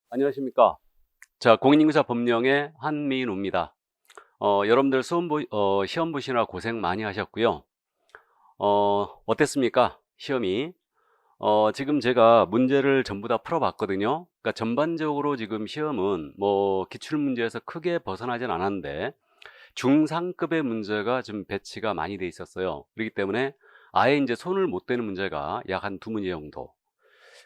안녕하십니까. 자, 공인인증사 법령의 한민우입니다. 여러분들 시험 보시느라 고생 많이 하셨고요. 어땠습니까? 시험이. 지금 제가 문제를 전부 다 풀어봤거든요. 그러니까 전반적으로 지금 시험은 뭐 기출문제에서 크게 벗어나진 않았는데 중상급의 문제가 좀 배치가 많이 돼 있었어요. 그렇기 때문에 아예 이제 손을 못 대는 문제가 약 한 두 문제 정도.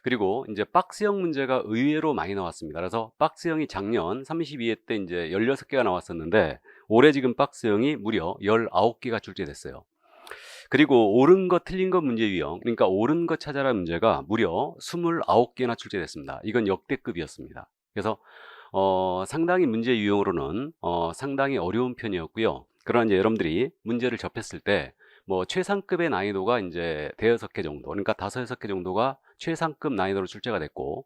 그리고 이제 박스형 문제가 의외로 많이 나왔습니다. 그래서 박스형이 작년 32회 때 이제 16개가 나왔었는데 올해 지금 박스형이 무려 19개가 출제됐어요. 그리고 옳은 것 틀린 것 문제 유형, 그러니까 옳은 것 찾아라 문제가 무려 29개나 출제됐습니다. 이건 역대급이었습니다. 그래서 상당히 문제 유형으로는 상당히 어려운 편이었고요. 그러나 이제 여러분들이 문제를 접했을 때 뭐 최상급의 난이도가 이제 대여섯 개 정도, 그러니까 다섯 여섯 개 정도가 최상급 난이도로 출제가 됐고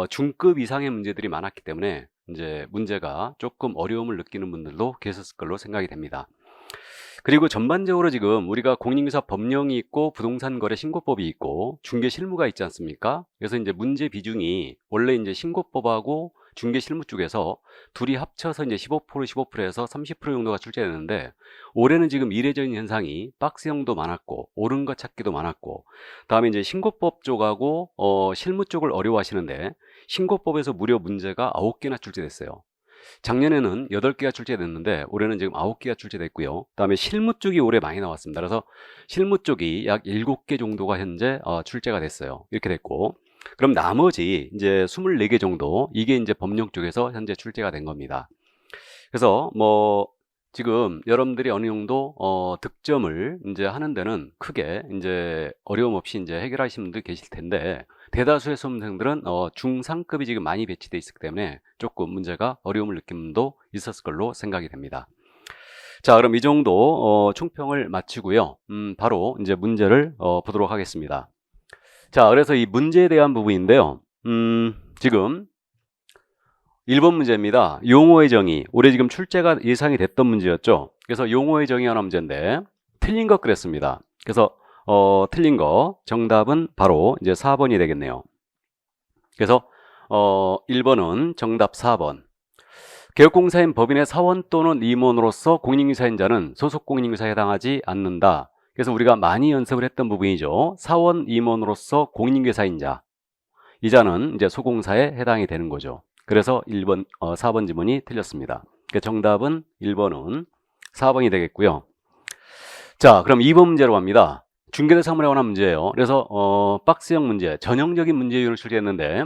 중급 이상의 문제들이 많았기 때문에 이제 문제가 조금 어려움을 느끼는 분들도 계셨을 걸로 생각이 됩니다. 그리고 전반적으로 지금 우리가 공인인증사 법령이 있고 부동산 거래 신고법이 있고 중개 실무가 있지 않습니까? 그래서 이제 문제 비중이 원래 이제 신고법하고 중개 실무 쪽에서 둘이 합쳐서 이제 15% 15%에서 30% 정도가 출제되는데 올해는 지금 이례적인 현상이 박스형도 많았고 옳은 것 찾기도 많았고 다음에 이제 신고법 쪽하고 실무 쪽을 어려워하시는데 신고법에서 무려 문제가 9개나 출제됐어요. 작년에는 8개가 출제됐는데 올해는 지금 9개가 출제됐고요. 그다음에 실무 쪽이 올해 많이 나왔습니다. 그래서 실무 쪽이 약 7개 정도가 현재 출제가 됐어요. 이렇게 됐고 그럼 나머지 이제 24개 정도 이게 이제 법령 쪽에서 현재 출제가 된 겁니다. 그래서 뭐 지금 여러분들이 어느 정도 득점을 이제 하는 데는 크게 이제 어려움 없이 이제 해결하시는 분들 계실 텐데 대다수의 수험생들은 중상급이 지금 많이 배치돼 있기 때문에 조금 문제가 어려움을 느낀 분도 있었을 걸로 생각이 됩니다. 자, 그럼 이 정도 총평을 마치고요. 바로 이제 문제를 보도록 하겠습니다. 자, 그래서 이 문제에 대한 부분인데요. 지금 1번 문제입니다. 용어의 정의. 올해 지금 출제가 예상이 됐던 문제였죠. 그래서 용어의 정의 하나 문제인데 틀린 것 그랬습니다. 그래서 틀린 거 정답은 바로 이제 4번이 되겠네요. 그래서 1번은 정답 4번. 개업공사인 법인의 사원 또는 임원으로서 공인인증사인자는 소속 공인인증사에 해당하지 않는다. 그래서 우리가 많이 연습을 했던 부분이죠. 사원 임원으로서 공인인증사인자. 이자는 이제 소공사에 해당이 되는 거죠. 그래서 1번, 4번 지문이 틀렸습니다. 그러니까 정답은 1번은 4번이 되겠고요. 자, 그럼 2번 문제로 갑니다. 중개대상물에 관한 문제예요. 그래서 박스형 문제, 전형적인 문제율을 출제했는데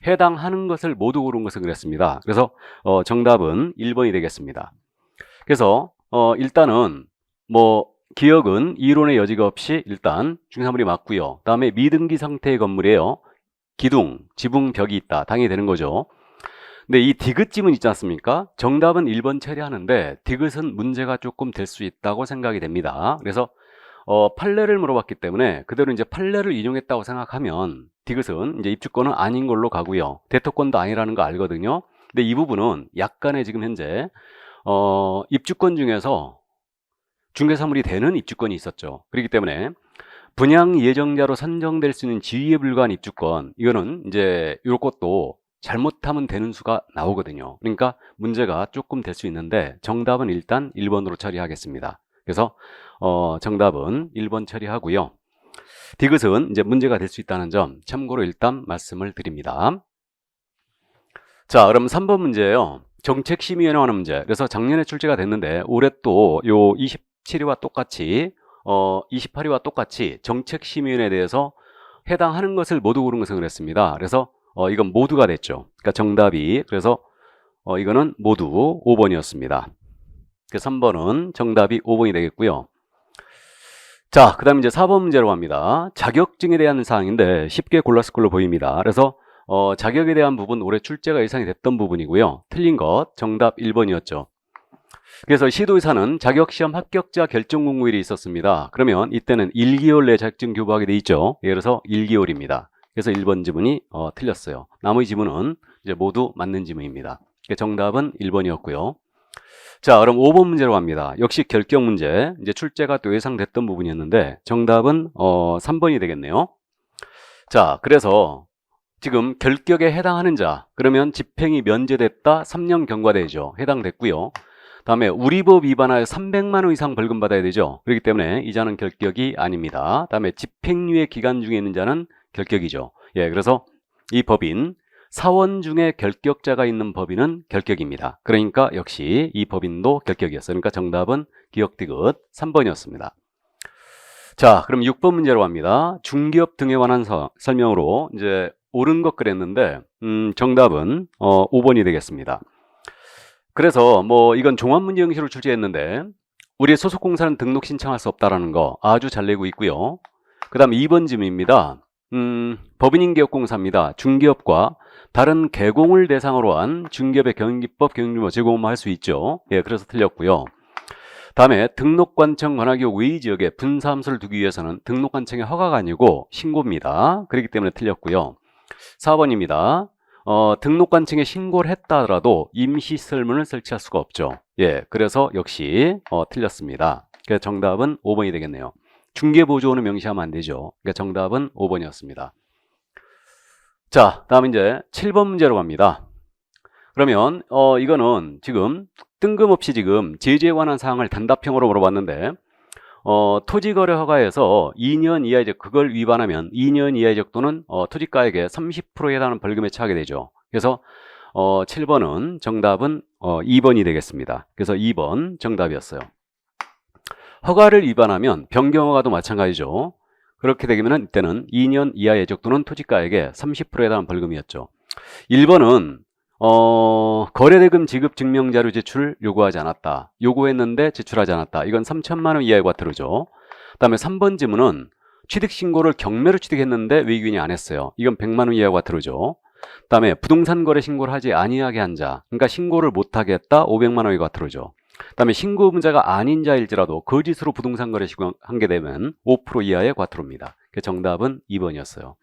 해당하는 것을 모두 고른 것을 그랬습니다. 그래서 정답은 1번이 되겠습니다. 그래서 일단은 뭐 기억은 이론의 여지가 없이 일단 중개사물이 맞고요. 다음에 미등기 상태의 건물이에요. 기둥, 지붕, 벽이 있다. 당연히 되는 거죠. 근데 이 디귿짐은 있지 않습니까? 정답은 1번 처리하는데 디귿은 문제가 조금 될 수 있다고 생각이 됩니다. 그래서 판례를 물어봤기 때문에 그대로 이제 판례를 인용했다고 생각하면 디귿은 이제 입주권은 아닌 걸로 가고요. 대토권도 아니라는 거 알거든요. 근데 이 부분은 약간의 지금 현재 입주권 중에서 중개사물이 되는 입주권이 있었죠. 그렇기 때문에 분양 예정자로 선정될 수 있는 지위에 불과한 입주권, 이거는 이제 이런 것도 잘못하면 되는 수가 나오거든요. 그러니까 문제가 조금 될 수 있는데 정답은 일단 1번으로 처리하겠습니다. 그래서 정답은 1번 처리하고요. 디귿은 이제 문제가 될 수 있다는 점 참고로 일단 말씀을 드립니다. 자, 그럼 3번 문제예요. 정책심의위원회 하는 문제. 그래서 작년에 출제가 됐는데 올해 또 요 27위와 똑같이 28위와 똑같이 정책심의위원회에 대해서 해당하는 것을 모두 고른 것을 그랬습니다. 그래서 이건 모두가 됐죠. 그러니까 정답이 그래서 이거는 모두 5번이었습니다. 3번은 정답이 5번이 되겠고요. 자, 그 다음 이제 4번 문제로 갑니다. 자격증에 대한 사항인데 쉽게 골랐을 걸로 보입니다. 그래서 자격에 대한 부분 올해 출제가 예상이 됐던 부분이고요. 틀린 것 정답 1번이었죠. 그래서 시도의사는 자격시험 합격자 결정 공고일이 있었습니다. 그러면 이때는 1개월 내 자격증 교부하게 돼 있죠. 예를 들어서 1개월입니다. 그래서 1번 지문이 틀렸어요. 나머지 지문은 이제 모두 맞는 지문입니다. 정답은 1번이었고요. 자, 그럼 5번 문제로 갑니다. 역시 결격 문제. 이제 출제가 또 예상됐던 부분이었는데 정답은 3번이 되겠네요. 자, 그래서 지금 결격에 해당하는 자, 그러면 집행이 면제됐다, 3년 경과되죠. 해당됐고요. 다음에 우리법 위반하여 300만 원 이상 벌금 받아야 되죠. 그렇기 때문에 이 자는 결격이 아닙니다. 다음에 집행유예 기간 중에 있는 자는 결격이죠. 예, 그래서 이 법인 사원 중에 결격자가 있는 법인은 결격입니다. 그러니까 역시 이 법인도 결격이었어요. 그러니까 정답은 기억디귿 3번이었습니다. 자, 그럼 6번 문제로 갑니다. 중기업 등에 관한 설명으로 이제 옳은 것 그랬는데 정답은 5번이 되겠습니다. 그래서 뭐 이건 종합문제 형식으로 출제했는데 우리 소속공사는 등록 신청할 수 없다라는 거 아주 잘 내고 있고요. 그 다음 2번 질문입니다. 법인인기업공사입니다. 중기업과 다른 개공을 대상으로 한 중기업의 경영기법, 경영규모 제공을 할 수 있죠. 예, 그래서 틀렸고요. 다음에 등록관청 관할구역 외의 지역에 분사함수를 두기 위해서는 등록관청의 허가가 아니고 신고입니다. 그렇기 때문에 틀렸고요. 4번입니다. 등록관청에 신고를 했다 하더라도 임시설문을 설치할 수가 없죠. 예, 그래서 역시 틀렸습니다. 그래서 정답은 5번이 되겠네요. 중개보조원을 명시하면 안 되죠. 그러니까 정답은 5번이었습니다. 자, 다음 이제 7번 문제로 갑니다. 그러면 이거는 지금 뜬금없이 지금 제재에 관한 사항을 단답형으로 물어봤는데 토지거래 허가에서 2년 이하의 적, 그걸 위반하면 2년 이하의 적 또는 토지가액의 30%에 해당하는 벌금에 처하게 되죠. 그래서 7번은 정답은 2번이 되겠습니다. 그래서 2번 정답이었어요. 허가를 위반하면 변경허가도 마찬가지죠. 그렇게 되면 이때는 2년 이하의 적 또는 토지가액의 30%에 해당하는 벌금이었죠. 1번은 거래대금 지급 증명자료 제출 요구하지 않았다. 요구했는데 제출하지 않았다. 이건 3천만 원 이하의 과태료죠. 그 다음에 3번 지문은 취득신고를 경매로 취득했는데 외국인이 안 했어요. 이건 100만 원 이하의 과태료죠. 그 다음에 부동산 거래 신고를 하지 아니하게 한 자, 그러니까 신고를 못하게 했다. 500만 원의 과태료죠. 그 다음에 신고 의무자가 아닌 자일지라도 거짓으로 부동산 거래 신고한 게 되면 5% 이하의 과태료입니다. 정답은 2번이었어요.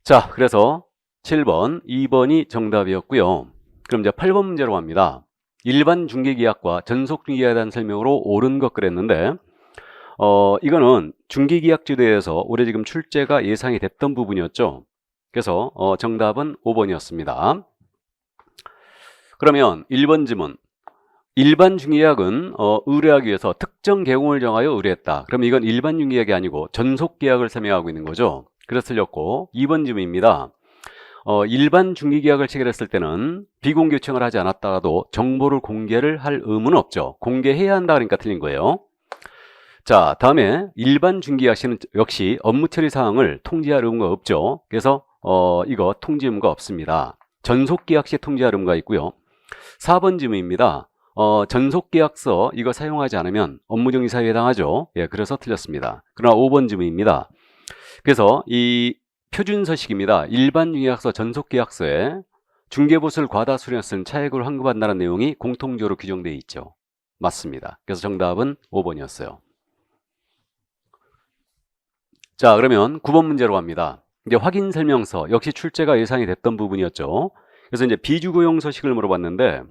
자, 그래서 7번, 2번이 정답이었고요. 그럼 이제 8번 문제로 갑니다. 일반 중개계약과 전속중개계약에 대한 설명으로 옳은 것 그랬는데 이거는 중개계약제도에서 올해 지금 출제가 예상이 됐던 부분이었죠. 그래서 정답은 5번이었습니다. 그러면 1번 지문. 일반 중개계약은 의뢰하기 위해서 특정 개공을 정하여 의뢰했다. 그럼 이건 일반 중개계약이 아니고 전속계약을 설명하고 있는 거죠. 그래서 틀렸고 2번 질문입니다. 일반 중개계약을 체결했을 때는 비공개 요청을 하지 않았다가도 정보를 공개를 할 의무는 없죠. 공개해야 한다 그러니까 틀린 거예요. 자, 다음에 일반 중개계약 시는 역시 업무 처리 사항을 통지할 의무가 없죠. 그래서 이거 통지 의무가 없습니다. 전속계약 시 통지할 의무가 있고요. 4번 질문입니다. 전속계약서 이거 사용하지 않으면 업무정지 사유에 해당하죠. 예, 그래서 틀렸습니다. 그러나 5번 질문입니다. 그래서 이 표준서식입니다. 일반 중개약서 전속계약서에 중개보수를 과다 수령했을 차액으로 환급한다는 내용이 공통적으로 규정되어 있죠. 맞습니다. 그래서 정답은 5번이었어요. 자, 그러면 9번 문제로 갑니다. 이제 확인설명서 역시 출제가 예상이 됐던 부분이었죠. 그래서 이제 비주거용 서식을 물어봤는데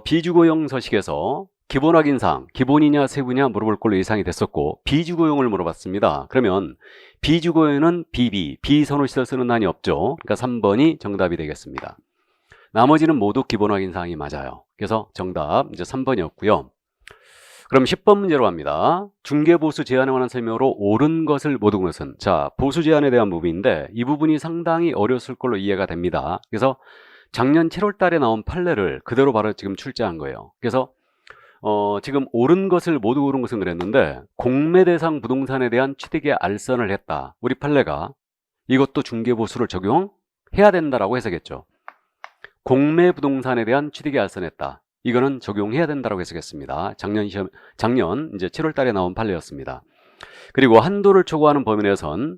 비주거용 서식에서 기본 확인사항, 기본이냐 세부냐 물어볼 걸로 예상이 됐었고 비주거용을 물어봤습니다. 그러면 비주거용은 비선호시설 쓰는 한이 없죠. 그러니까 3번이 정답이 되겠습니다. 나머지는 모두 기본 확인사항이 맞아요. 그래서 정답 이제 3번이었고요. 그럼 10번 문제로 갑니다. 중개보수 제한에 관한 설명으로 옳은 것을 못 온 것은, 자, 보수 제한에 대한 부분인데 이 부분이 상당히 어려웠을 걸로 이해가 됩니다. 그래서 작년 7월 달에 나온 판례를 그대로 바로 지금 출제한 거예요. 그래서 지금 옳은 것을 모두 옳은 것은 그랬는데 공매 대상 부동산에 대한 취득의 알선을 했다. 우리 판례가 이것도 중개보수를 적용해야 된다라고 해석했죠. 공매 부동산에 대한 취득의 알선했다. 이거는 적용해야 된다라고 해석했습니다. 작년 이제 7월 달에 나온 판례였습니다. 그리고 한도를 초과하는 범위 내에선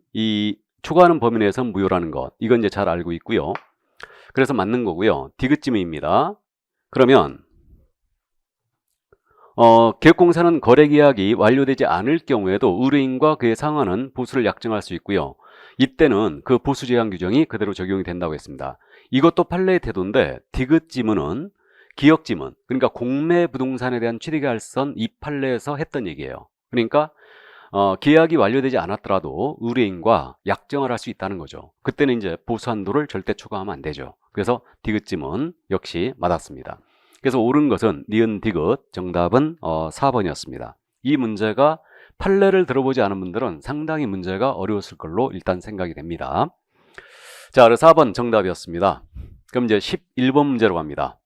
초과하는 범위 내에선 무효라는 것. 이건 이제 잘 알고 있고요. 그래서 맞는 거고요. 디귿찜입니다. 그러면 계획공사는 거래계약이 완료되지 않을 경우에도 의뢰인과 그의 상환은 보수를 약정할 수 있고요. 이때는 그 보수 제한 규정이 그대로 적용이 된다고 했습니다. 이것도 판례의 태도인데 디귿지문은 기역지문, 그러니까 공매 부동산에 대한 취득의 알선 이 판례에서 했던 얘기예요. 그러니까 계약이 완료되지 않았더라도 의뢰인과 약정을 할 수 있다는 거죠. 그때는 이제 보수 한도를 절대 초과하면 안 되죠. 그래서 디귿짐은 역시 맞았습니다. 그래서 옳은 것은 니은 디귿, 정답은 4번이었습니다. 이 문제가 판례를 들어보지 않은 분들은 상당히 문제가 어려웠을 걸로 일단 생각이 됩니다. 자, 그래서 4번 정답이었습니다. 그럼 이제 11번 문제로 갑니다.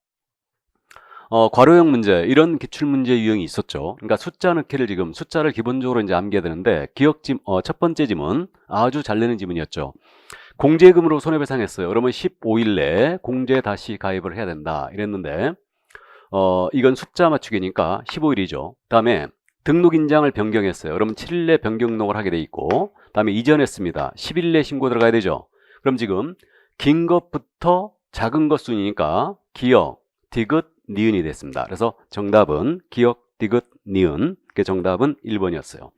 괄호형 문제, 이런 기출문제 유형이 있었죠. 그러니까 숫자 넣기를 지금 숫자를 기본적으로 이제 암기해야 되는데, 첫 번째 지문, 아주 잘 내는 지문이었죠. 공제금으로 손해배상했어요. 그러면 15일 내에 공제 다시 가입을 해야 된다. 이랬는데, 이건 숫자 맞추기니까 15일이죠. 다음에 등록 인장을 변경했어요. 그러면 7일 내 변경 등록을 하게 돼 있고, 다음에 이전했습니다. 10일 내 신고 들어가야 되죠. 그럼 지금 긴 것부터 작은 것 순이니까 기역, 디귿, 니은이 됐습니다. 그래서 정답은 기역, 디귿, 니은. 그 정답은 1번이었어요.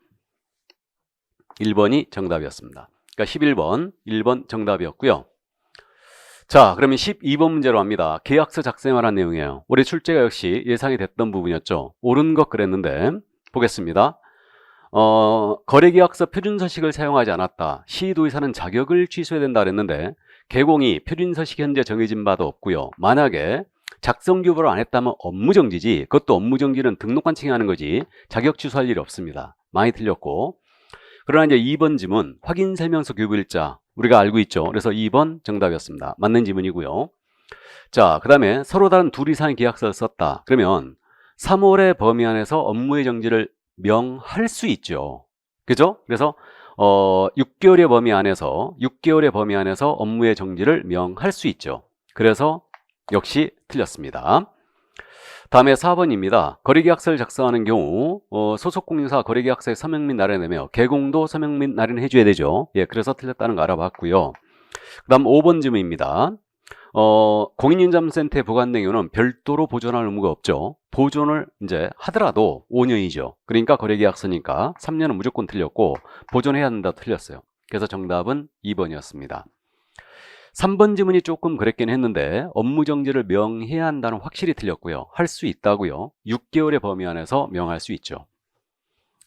1번이 정답이었습니다. 그러니까 11번, 1번 정답이었고요. 자, 그러면 12번 문제로 합니다. 계약서 작성에 관한 내용이에요. 올해 출제가 역시 예상이 됐던 부분이었죠. 옳은 것 그랬는데 보겠습니다. 거래계약서 표준서식을 사용하지 않았다. 시도의사는 자격을 취소해야 된다 그랬는데, 개공이 표준서식 현재 정해진 바도 없고요. 만약에 작성 교부를 안 했다면 업무정지지. 그것도 업무정지는 등록관청이 하는 거지 자격 취소할 일이 없습니다. 많이 틀렸고. 그러나 이제 2번 지문, 확인설명서 교부일자 우리가 알고 있죠. 그래서 2번 정답이었습니다. 맞는 지문이고요. 자, 그 다음에 서로 다른 둘 이상의 계약서를 썼다. 그러면 3월의 범위 안에서 업무의 정지를 명할 수 있죠. 그죠? 그래서 6개월의 범위 안에서 업무의 정지를 명할 수 있죠. 그래서 역시 틀렸습니다. 다음에 4번입니다. 거래계약서를 작성하는 경우 소속공인사 거래계약서에 서명 및 날인하며 개공도 서명 및 날인해 줘야 되죠. 예, 그래서 틀렸다는 거 알아봤고요. 그 다음 5번 질문입니다. 공인인감센터에 보관된 경우는 별도로 보존할 의무가 없죠. 보존을 이제 하더라도 5년이죠. 그러니까 거래계약서니까 3년은 무조건 틀렸고 보존해야 한다 틀렸어요. 그래서 정답은 2번이었습니다. 3번 지문이 조금 그랬긴 했는데 업무정지를 명해야 한다는 확실히 틀렸고요. 할 수 있다고요. 6개월의 범위 안에서 명할 수 있죠.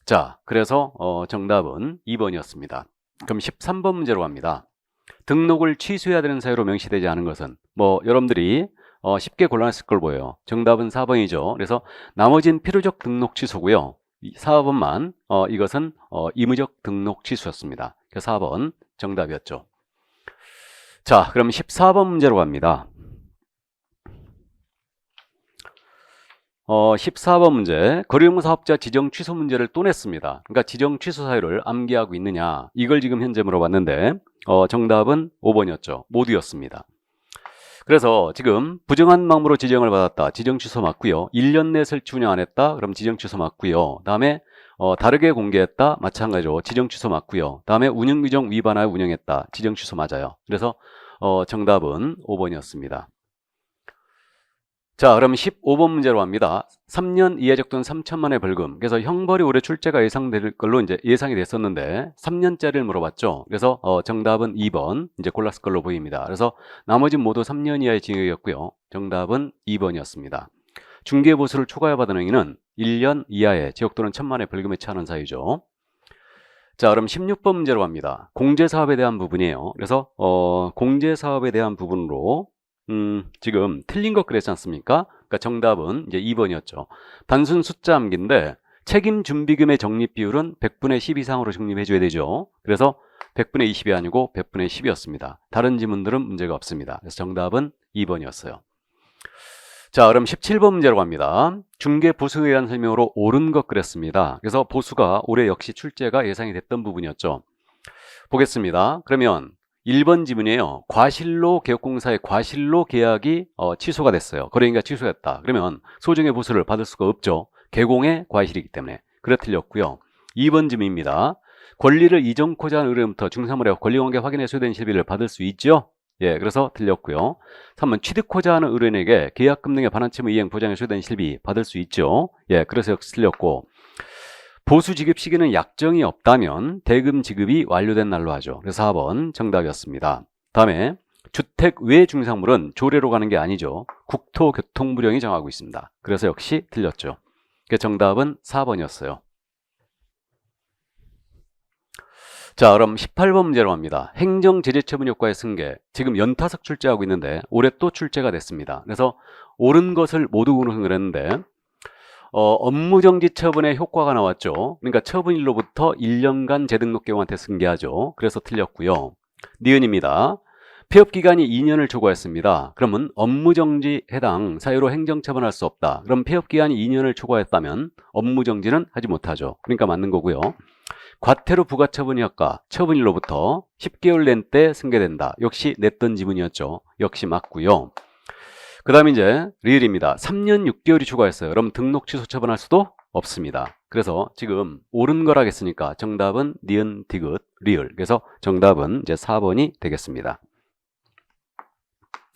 자, 그래서 정답은 2번이었습니다. 그럼 13번 문제로 갑니다. 등록을 취소해야 되는 사유로 명시되지 않은 것은 여러분들이 쉽게 골라냈을 걸 보여요. 정답은 4번이죠. 그래서 나머진 필요적 등록 취소고요. 4번만 이것은 의무적 등록 취소였습니다. 그래서 4번 정답이었죠. 자, 그럼 14번 문제로 갑니다. 14번 문제, 거래의무 사업자 지정 취소 문제를 또 냈습니다. 그러니까 지정 취소 사유를 암기하고 있느냐, 이걸 지금 현재 물어봤는데 정답은 5번이었죠. 모두였습니다. 그래서 지금 부정한 방법으로 지정을 받았다. 지정 취소 맞고요. 1년 내 설치 운영 안 했다. 그럼 지정 취소 맞고요. 다음에 다르게 공개했다. 마찬가지로 지정 취소 맞고요. 다음에 운영 규정 위반하여 운영했다. 지정 취소 맞아요. 그래서 정답은 5번이었습니다. 자, 그럼 15번 문제로 갑니다. 3년 이하 적돈 3천만 원의 벌금. 그래서 형벌이 올해 출제가 예상될 걸로 이제 예상이 됐었는데 3년짜리를 물어봤죠. 그래서 정답은 2번 이제 골랐을 걸로 보입니다. 그래서 나머지 모두 3년 이하의 징역이었고요. 정답은 2번이었습니다. 중개보수를 초과해 받은 행위는 1년 이하의 징역 또는 1천만 원의 벌금에 처하는 사유죠. 자, 그럼 16번 문제로 갑니다. 공제사업에 대한 부분이에요. 그래서 공제사업에 대한 부분으로 지금 틀린 것 그랬지 않습니까? 그러니까 정답은 이제 2번이었죠. 단순 숫자 암기인데 책임 준비금의 적립 비율은 100분의 10 이상으로 적립해 줘야 되죠. 그래서 100분의 20이 아니고 100분의 10이었습니다. 다른 지문들은 문제가 없습니다. 그래서 정답은 2번이었어요. 자, 그럼 17번 문제로 갑니다. 중개 보수에 의한 설명으로 옳은 것 그랬습니다. 그래서 보수가 올해 역시 출제가 예상이 됐던 부분이었죠. 보겠습니다. 그러면 1번 지문이에요. 과실로 개업공사의 과실로 계약이 취소가 됐어요. 거래인가 취소했다. 그러면 소정의 보수를 받을 수가 없죠. 개공의 과실이기 때문에. 그래 틀렸고요. 2번 지문입니다. 권리를 이전코자 하는 의뢰부터 중사물의 권리관계 확인에 소요된 실비를 받을 수 있죠. 예, 그래서 틀렸고요. 3번 취득코자 하는 의뢰인에게 계약금 등의 반환채무 이행 보장에 소요된 실비 받을 수 있죠. 예, 그래서 역시 틀렸고. 보수 지급 시기는 약정이 없다면 대금 지급이 완료된 날로 하죠. 그래서 4번 정답이었습니다. 다음에 주택 외 중상물은 조례로 가는 게 아니죠. 국토교통부령이 정하고 있습니다. 그래서 역시 틀렸죠. 정답은 4번이었어요. 자, 그럼 18번 문제로 갑니다. 행정제재처분 효과의 승계. 지금 연타석 출제하고 있는데 올해 또 출제가 됐습니다. 그래서 옳은 것을 모두 고르는 했는데 업무정지 처분의 효과가 나왔죠. 그러니까 처분일로부터 1년간 재등록객한테 승계하죠. 그래서 틀렸고요. 니은입니다. 폐업기간이 2년을 초과했습니다. 그러면 업무정지 해당 사유로 행정처분할 수 없다. 그럼 폐업기간이 2년을 초과했다면 업무정지는 하지 못하죠. 그러니까 맞는 거고요. 과태료 부과처분 효과, 처분일로부터 10개월 낸 때 승계된다. 역시 냈던 지문이었죠. 역시 맞고요. 그 다음에 이제 리을입니다. 3년 6개월이 추가했어요. 그럼 등록 취소 처분할 수도 없습니다. 그래서 지금 옳은 거라 했으니까 정답은 니은, 디귿, 리을. 그래서 정답은 이제 4번이 되겠습니다.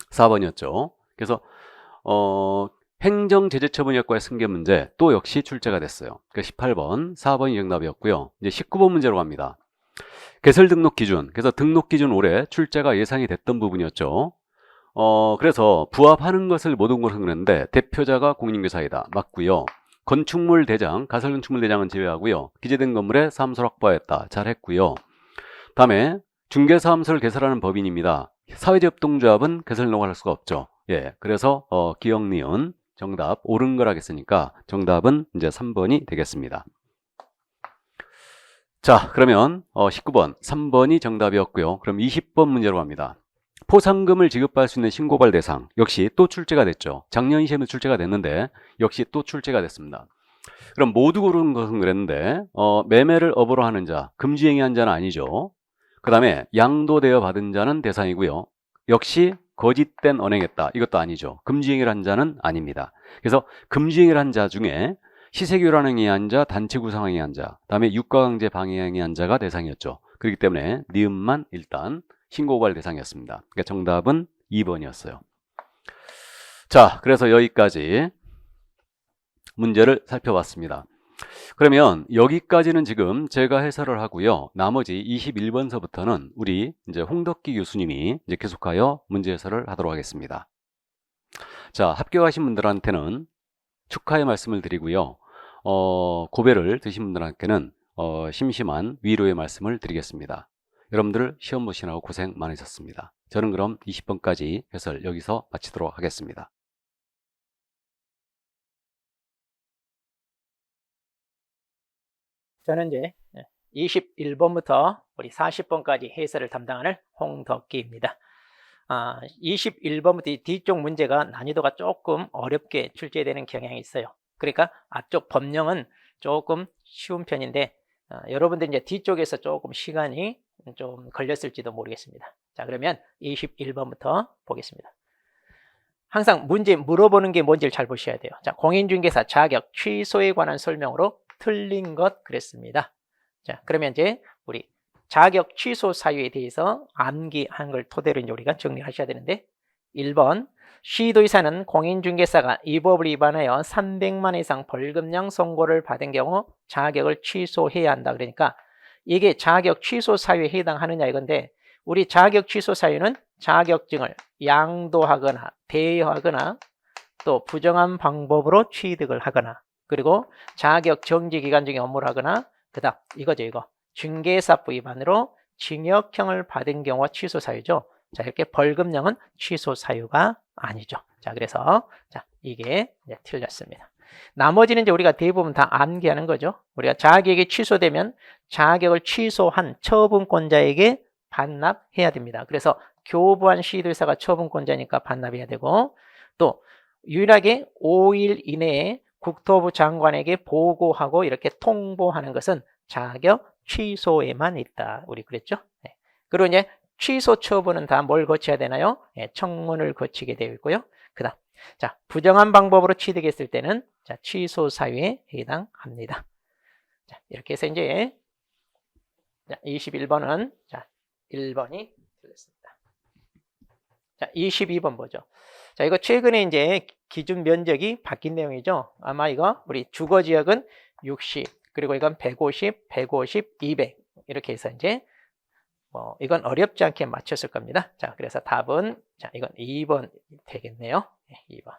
4번이었죠. 그래서 행정제재처분 효과의 승계 문제 또 역시 출제가 됐어요. 그러니까 18번, 4번이 정답이었고요. 이제 19번 문제로 갑니다. 개설 등록 기준. 그래서 등록 기준 올해 출제가 예상이 됐던 부분이었죠. 그래서 부합하는 것을 모든 것을 그랬는데 대표자가 공인중개사이다. 맞고요. 건축물 대장, 가설 건축물 대장은 제외하고요. 기재된 건물에 사무소를 확보하였다. 잘했고요. 다음에 중개사무소를 개설하는 법인입니다. 사회제협동조합은 개설 등록을 할 수가 없죠. 예, 그래서 기억 니은 정답 옳은 걸 하겠으니까 정답은 이제 3번이 되겠습니다. 자, 그러면 19번 3번이 정답이었고요. 그럼 20번 문제로 갑니다. 포상금을 지급할 수 있는 신고발 대상 역시 또 출제가 됐죠. 작년 시험에 출제가 됐는데 역시 또 출제가 됐습니다. 그럼 모두 고르는 것은 그랬는데 매매를 업으로 하는 자, 금지행위한 자는 아니죠. 그 다음에 양도되어 받은 자는 대상이고요. 역시 거짓된 언행했다. 이것도 아니죠. 금지행위를 한 자는 아닙니다. 그래서 금지행위를 한 자 중에 시세교란 행위한 자, 단체 구상 행위한 자, 다음에 유가강제 방해 행위한 자가 대상이었죠. 그렇기 때문에 니은만 일단 신고고발 대상이었습니다. 그러니까 정답은 2번이었어요. 자, 그래서 여기까지 문제를 살펴봤습니다. 그러면 여기까지는 지금 제가 해설을 하고요. 나머지 21번서부터는 우리 이제 홍덕기 교수님이 이제 계속하여 문제 해설을 하도록 하겠습니다. 자, 합격하신 분들한테는 축하의 말씀을 드리고요. 고배를 드신 분들한테는 심심한 위로의 말씀을 드리겠습니다. 여러분들 시험 보시느라고 고생 많으셨습니다. 저는 그럼 20번까지 해설 여기서 마치도록 하겠습니다. 저는 이제 21번부터 우리 40번까지 해설을 담당하는 홍덕기입니다. 21번부터 뒤쪽 문제가 난이도가 조금 어렵게 출제되는 경향이 있어요. 그러니까 앞쪽 법령은 조금 쉬운 편인데 여러분들 이제 뒤쪽에서 조금 시간이 좀 걸렸을지도 모르겠습니다. 자, 그러면 21번부터 보겠습니다. 항상 문제 물어보는 게 뭔지를 잘 보셔야 돼요. 자, 공인중개사 자격 취소에 관한 설명으로 틀린 것 그랬습니다. 자, 그러면 이제 우리 자격 취소 사유에 대해서 암기한 걸 토대로 이제 우리가 정리하셔야 되는데 1번 시도의사는 공인중개사가 이 법을 위반하여 300만 이상 벌금형 선고를 받은 경우 자격을 취소해야 한다. 그러니까 이게 자격 취소 사유에 해당하느냐 이건데 우리 자격 취소 사유는 자격증을 양도하거나 대여하거나 또 부정한 방법으로 취득을 하거나 그리고 자격 정지 기간 중에 업무를 하거나 그다음 이거죠. 이거 중개사법 위반으로 징역형을 받은 경우가 취소 사유죠. 자, 이렇게 벌금형은 취소 사유가 아니죠. 자, 그래서 자, 이게 이제 틀렸습니다. 나머지는 이제 우리가 대부분 다 암기하는 거죠. 우리가 자격이 취소되면 자격을 취소한 처분권자에게 반납해야 됩니다. 그래서 교부한 시도의사가 처분권자니까 반납해야 되고 또 유일하게 5일 이내에 국토부 장관에게 보고하고 이렇게 통보하는 것은 자격 취소에만 있다. 우리 그랬죠? 네. 그리고 이제 취소 처분은 다 뭘 거쳐야 되나요? 네, 청문을 거치게 되어 있고요. 그다음 자, 부정한 방법으로 취득했을 때는 자, 취소 사유에 해당합니다. 자, 이렇게 해서 이제 자, 21번은 자, 1번이 틀렸습니다. 자, 22번 보죠. 자, 이거 최근에 이제 기준 면적이 바뀐 내용이죠. 아마 이거 우리 주거 지역은 60, 그리고 이건 150, 150, 200 이렇게 해서 이제 이건 어렵지 않게 맞췄을 겁니다. 자, 그래서 답은 자, 이건 2번 되겠네요. 네, 2번.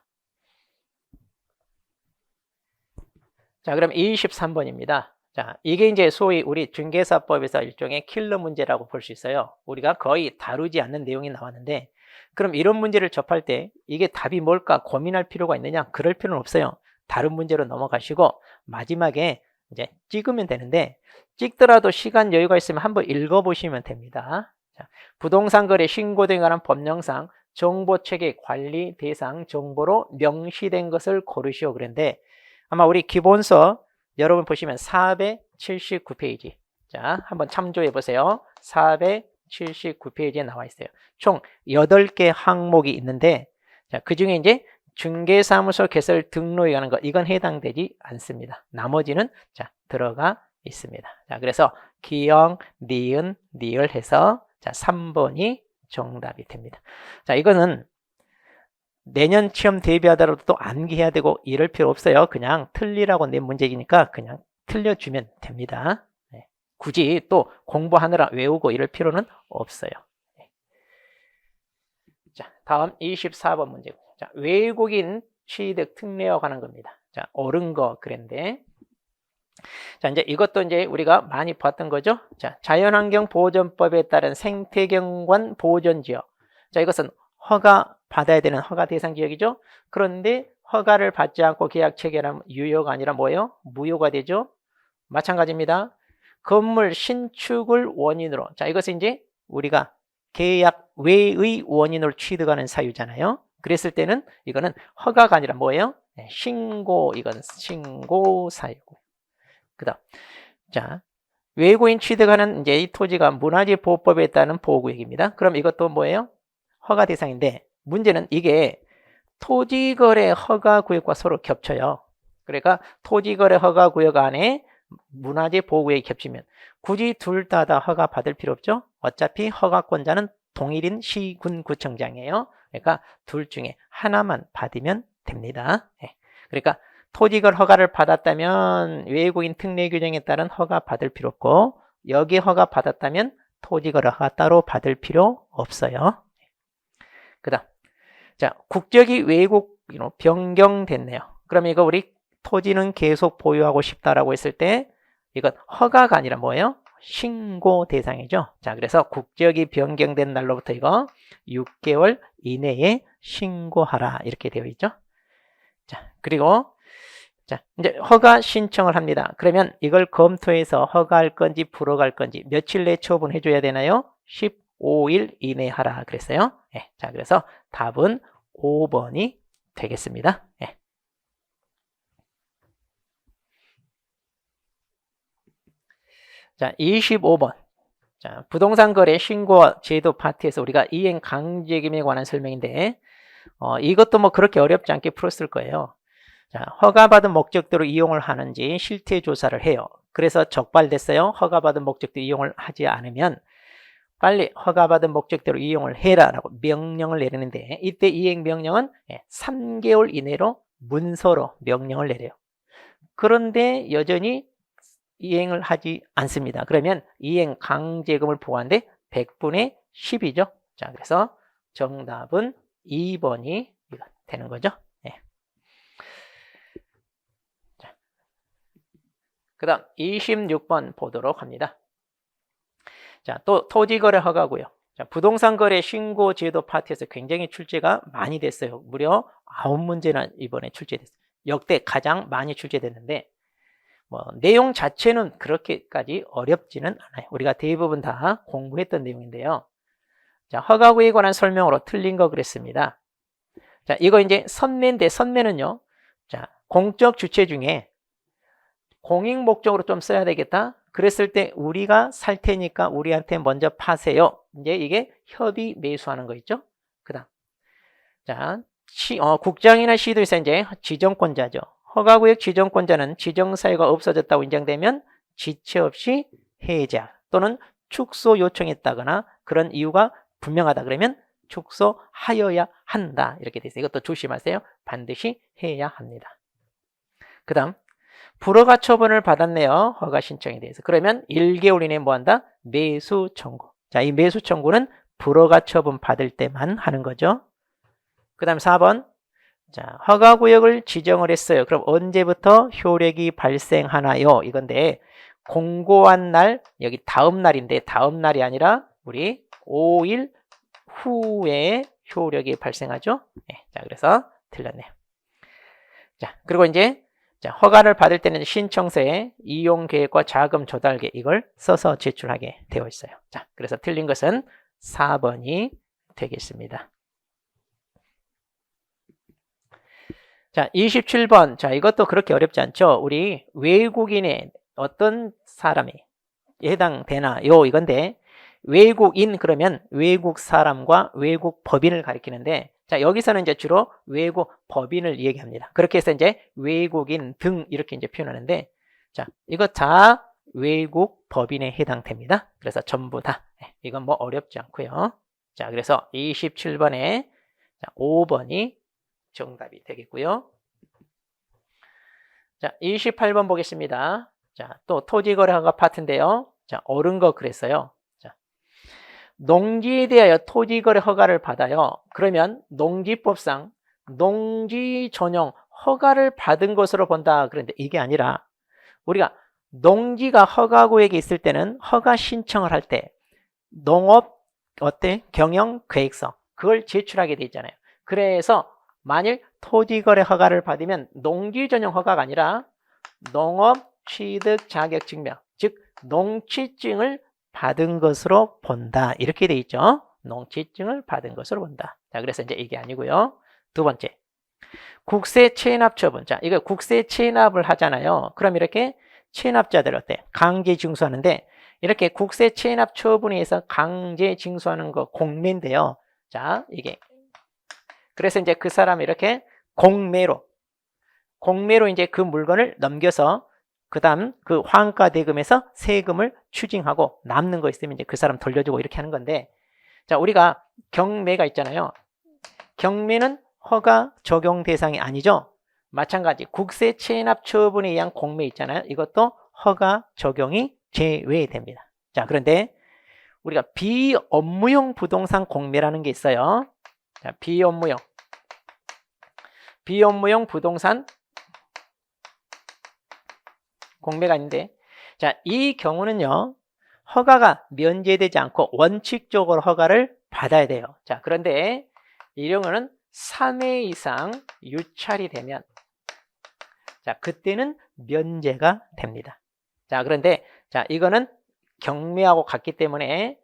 자, 그럼 23번입니다. 자, 이게 이제 소위 우리 중개사법에서 일종의 킬러 문제라고 볼 수 있어요. 우리가 거의 다루지 않는 내용이 나왔는데, 그럼 이런 문제를 접할 때 이게 답이 뭘까 고민할 필요가 있느냐? 그럴 필요는 없어요. 다른 문제로 넘어가시고 마지막에 이제 찍으면 되는데, 찍더라도 시간 여유가 있으면 한번 읽어보시면 됩니다. 자, 부동산 거래 신고 등에 관한 법령상 정보체계 관리 대상 정보로 명시된 것을 고르시오 그랬는데, 아마 우리 기본서 여러분 보시면 479페이지. 자, 한번 참조해 보세요. 479페이지에 나와 있어요. 총 8개 항목이 있는데, 자, 그 중에 이제 중개사무소 개설 등록에 관한 것, 이건 해당되지 않습니다. 나머지는 자, 들어가 있습니다. 자, 그래서 기영, 니은, 니을 해서 자, 3번이 정답이 됩니다. 자, 이거는 내년 시험 대비하더라도 또 암기해야 되고 이럴 필요 없어요. 그냥 틀리라고 낸 문제이니까 그냥 틀려주면 됩니다. 네. 굳이 또 공부하느라 외우고 이럴 필요는 없어요. 네. 자, 다음 24번 문제. 자, 외국인 취득 특례와 관한 겁니다. 자, 옳은 거 그랬는데, 자, 이제 이것도 이제 우리가 많이 봤던 거죠. 자, 자연환경 보존법에 따른 생태경관 보존지역. 자, 이것은 허가 받아야 되는 허가 대상 지역이죠. 그런데 허가를 받지 않고 계약 체결하면 유효가 아니라 뭐예요? 무효가 되죠. 마찬가지입니다. 건물 신축을 원인으로. 자, 이것은 이제 우리가 계약 외의 원인으로 취득하는 사유잖아요. 그랬을 때는 이거는 허가가 아니라 뭐예요? 네, 신고, 이건 신고 사유고. 그다음, 자, 외국인 취득하는 이제 이 토지가 문화재 보호법에 따른 보호구역입니다. 그럼 이것도 뭐예요? 허가 대상인데, 문제는 이게 토지거래 허가구역과 서로 겹쳐요. 그러니까 토지거래 허가구역 안에 문화재 보호구역이 겹치면 굳이 둘 다 허가 받을 필요 없죠. 어차피 허가권자는 동일인 시군구청장이에요. 그러니까 둘 중에 하나만 받으면 됩니다. 네. 그러니까 토지거래 허가를 받았다면 외국인 특례 규정에 따른 허가 받을 필요 없고, 여기 허가 받았다면 토지거래 허가 따로 받을 필요 없어요. 그 다음, 자, 국적이 외국인으로 변경됐네요. 그럼 이거 우리 토지는 계속 보유하고 싶다라고 했을 때 이건 허가가 아니라 뭐예요? 신고 대상이죠. 자, 그래서 국적이 변경된 날로부터 이거 6개월 이내에 신고하라 이렇게 되어 있죠. 자, 그리고 자, 이제 허가 신청을 합니다. 그러면 이걸 검토해서 허가할 건지 불허할 건지 며칠 내에 처분해 줘야 되나요? 15일 이내에 하라 그랬어요. 네, 자, 그래서 답은 5번이 되겠습니다. 네. 자, 25번. 자, 부동산 거래 신고 제도 파트에서 우리가 이행 강제금에 관한 설명인데, 이것도 뭐 그렇게 어렵지 않게 풀었을 거예요. 자, 허가받은 목적대로 이용을 하는지 실태 조사를 해요. 그래서 적발됐어요. 허가받은 목적대로 이용을 하지 않으면 빨리 허가받은 목적대로 이용을 해라라고 명령을 내리는데, 이때 이행 명령은 3개월 이내로 문서로 명령을 내려요. 그런데 여전히 이행을 하지 않습니다. 그러면 이행 강제금을 부과하는데 100분의 10이죠. 자, 그래서 정답은 2번이 되는 거죠. 네. 그 다음 26번 보도록 합니다. 자, 또 토지거래 허가고요. 자, 부동산 거래 신고 제도 파트에서 굉장히 출제가 많이 됐어요. 무려 9문제나 이번에 출제됐어요. 역대 가장 많이 출제됐는데, 뭐 내용 자체는 그렇게까지 어렵지는 않아요. 우리가 대부분 다 공부했던 내용인데요. 자, 허가구에 관한 설명으로 틀린 거 그랬습니다. 자, 이거 이제 선매인데, 선매는요, 자, 공적 주체 중에 공익 목적으로 좀 써야 되겠다. 그랬을 때 우리가 살 테니까 우리한테 먼저 파세요. 이제 이게 협의 매수하는 거 있죠. 그다음, 자, 국장이나 시도에서 이제 지정권자죠. 허가구역 지정권자는 지정사유가 없어졌다고 인정되면 지체 없이 해제 또는 축소 요청했다거나 그런 이유가 분명하다 그러면 축소하여야 한다 이렇게 돼 있어요. 이것도 조심하세요. 반드시 해야 합니다. 그 다음, 불허가 처분을 받았네요. 허가 신청에 대해서. 그러면 1개월 이내에 뭐 한다? 매수 청구. 자, 이 매수 청구는 불허가 처분 받을 때만 하는 거죠. 그 다음 4번. 자, 허가구역을 지정을 했어요. 그럼 언제부터 효력이 발생하나요? 이건데, 공고한 날, 여기 다음 날인데 다음 날이 아니라 우리 5일 후에 효력이 발생하죠. 네, 자, 그래서 틀렸네요. 자, 그리고 이제 자, 허가를 받을 때는 신청서에 이용 계획과 자금 조달계 이걸 써서 제출하게 되어 있어요. 자, 그래서 틀린 것은 4번이 되겠습니다. 자, 27번. 자, 이것도 그렇게 어렵지 않죠? 우리 외국인의 어떤 사람이 해당되나요? 이건데, 외국인 그러면 외국 사람과 외국 법인을 가리키는데, 자, 여기서는 이제 주로 외국 법인을 얘기합니다. 그렇게 해서 이제 외국인 등 이렇게 이제 표현하는데, 자, 이거 다 외국 법인에 해당됩니다. 그래서 전부 다. 이건 뭐 어렵지 않고요. 자, 그래서 27번에 5번이 정답이 되겠고요. 자, 28번 보겠습니다. 자, 또 토지거래허가 파트인데요. 자, 옳은 거 그랬어요. 자, 농지에 대하여 토지거래 허가를 받아요. 그러면 농지법상 농지 전용 허가를 받은 것으로 본다. 그런데 이게 아니라 우리가 농지가 허가구역에 있을 때는 허가 신청을 할 때 농업 경영 계획서 그걸 제출하게 돼 있잖아요. 그래서 만일 토지거래 허가를 받으면 농지 전용 허가가 아니라 농업 취득 자격 증명, 즉 농취증을 받은 것으로 본다. 이렇게 돼 있죠. 농취증을 받은 것으로 본다. 자, 그래서 이제 이게 아니고요. 두 번째, 국세 체납 처분. 자, 이거 국세 체납을 하잖아요. 그럼 이렇게 체납자들 어때? 강제 징수하는데 이렇게 국세 체납 처분에 의해서 강제 징수하는 거 공매인데요. 자, 이게 그래서 이제 그 사람이 이렇게 공매로 이제 그 물건을 넘겨서 그다음 그 환가 대금에서 세금을 추징하고 남는 거 있으면 이제 그 사람 돌려주고 이렇게 하는 건데, 자, 우리가 경매가 있잖아요. 경매는 허가 적용 대상이 아니죠. 마찬가지 국세 체납 처분에 의한 공매 있잖아요. 이것도 허가 적용이 제외됩니다. 자, 그런데 우리가 비업무용 부동산 공매라는 게 있어요. 자, 비업무용 부동산 공매가 있는데, 자, 이 경우는요, 허가가 면제되지 않고 원칙적으로 허가를 받아야 돼요. 자, 그런데 이런 거는 3회 이상 유찰이 되면, 자, 그때는 면제가 됩니다. 자, 그런데, 자, 이거는 경매하고 같기 때문에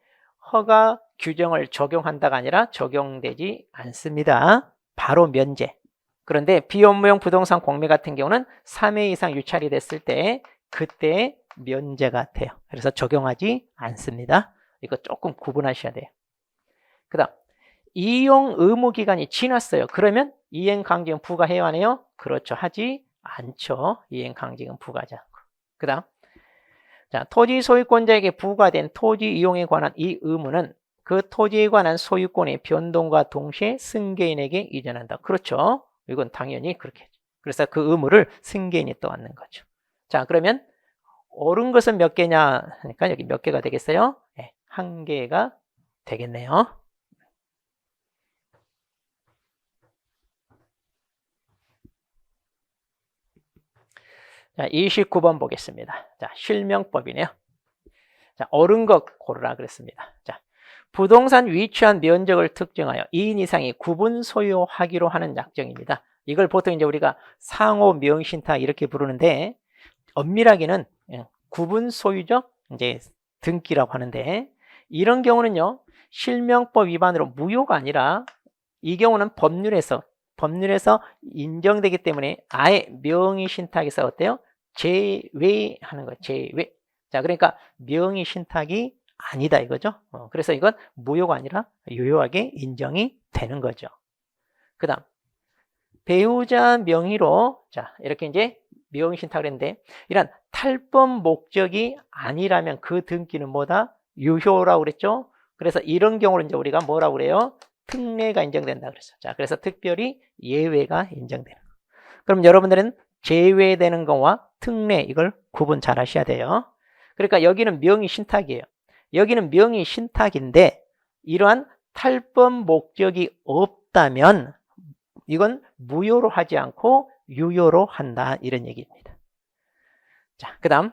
허가 규정을 적용한다가 아니라 적용되지 않습니다. 바로 면제. 그런데 비업무용 부동산 공매 같은 경우는 3회 이상 유찰이 됐을 때 그때 면제가 돼요. 그래서 적용하지 않습니다. 이거 조금 구분하셔야 돼요. 그 다음 이용 의무 기간이 지났어요. 그러면 이행강제금 부과해요, 안 해요? 그렇죠. 하지 않죠. 이행강제금 부과하지 않고. 그 다음 자, 토지 소유권자에게 부과된 토지 이용에 관한 이 의무는 그 토지에 관한 소유권의 변동과 동시에 승계인에게 이전한다. 그렇죠. 이건 당연히 그렇게. 그래서 그 의무를 승계인이 떠안는 거죠. 자, 그러면 옳은 것은 몇 개냐 하니까 여기 몇 개가 되겠어요? 네, 한 개가 되겠네요. 자, 29번 보겠습니다. 자, 실명법이네요. 자, 옳은 것 고르라 그랬습니다. 자, 부동산 위치한 면적을 특정하여 2인 이상이 구분 소유하기로 하는 약정입니다. 이걸 보통 이제 우리가 상호 명신탁 이렇게 부르는데, 엄밀하게는 구분 소유적 이제 등기라고 하는데, 이런 경우는요, 실명법 위반으로 무효가 아니라 이 경우는 법률에서 인정되기 때문에 아예 명의신탁에서 어때요? 제외하는 거예요. 제외. 자, 그러니까 명의신탁이 아니다 이거죠. 그래서 이건 무효가 아니라 유효하게 인정이 되는 거죠. 그 다음 배우자 명의로, 자, 이렇게 이제 명의신탁을 했는데 이런 탈법 목적이 아니라면 그 등기는 뭐다? 유효라고 그랬죠. 그래서 이런 경우는 이제 우리가 뭐라고 그래요? 특례가 인정된다 그랬어. 자, 그래서 특별히 예외가 인정되는 거. 그럼 여러분들은 제외되는 거와 특례 이걸 구분 잘 하셔야 돼요. 그러니까 여기는 명의신탁이에요. 여기는 명의신탁인데 이러한 탈법 목적이 없다면 이건 무효로 하지 않고 유효로 한다 이런 얘기입니다. 자, 그 다음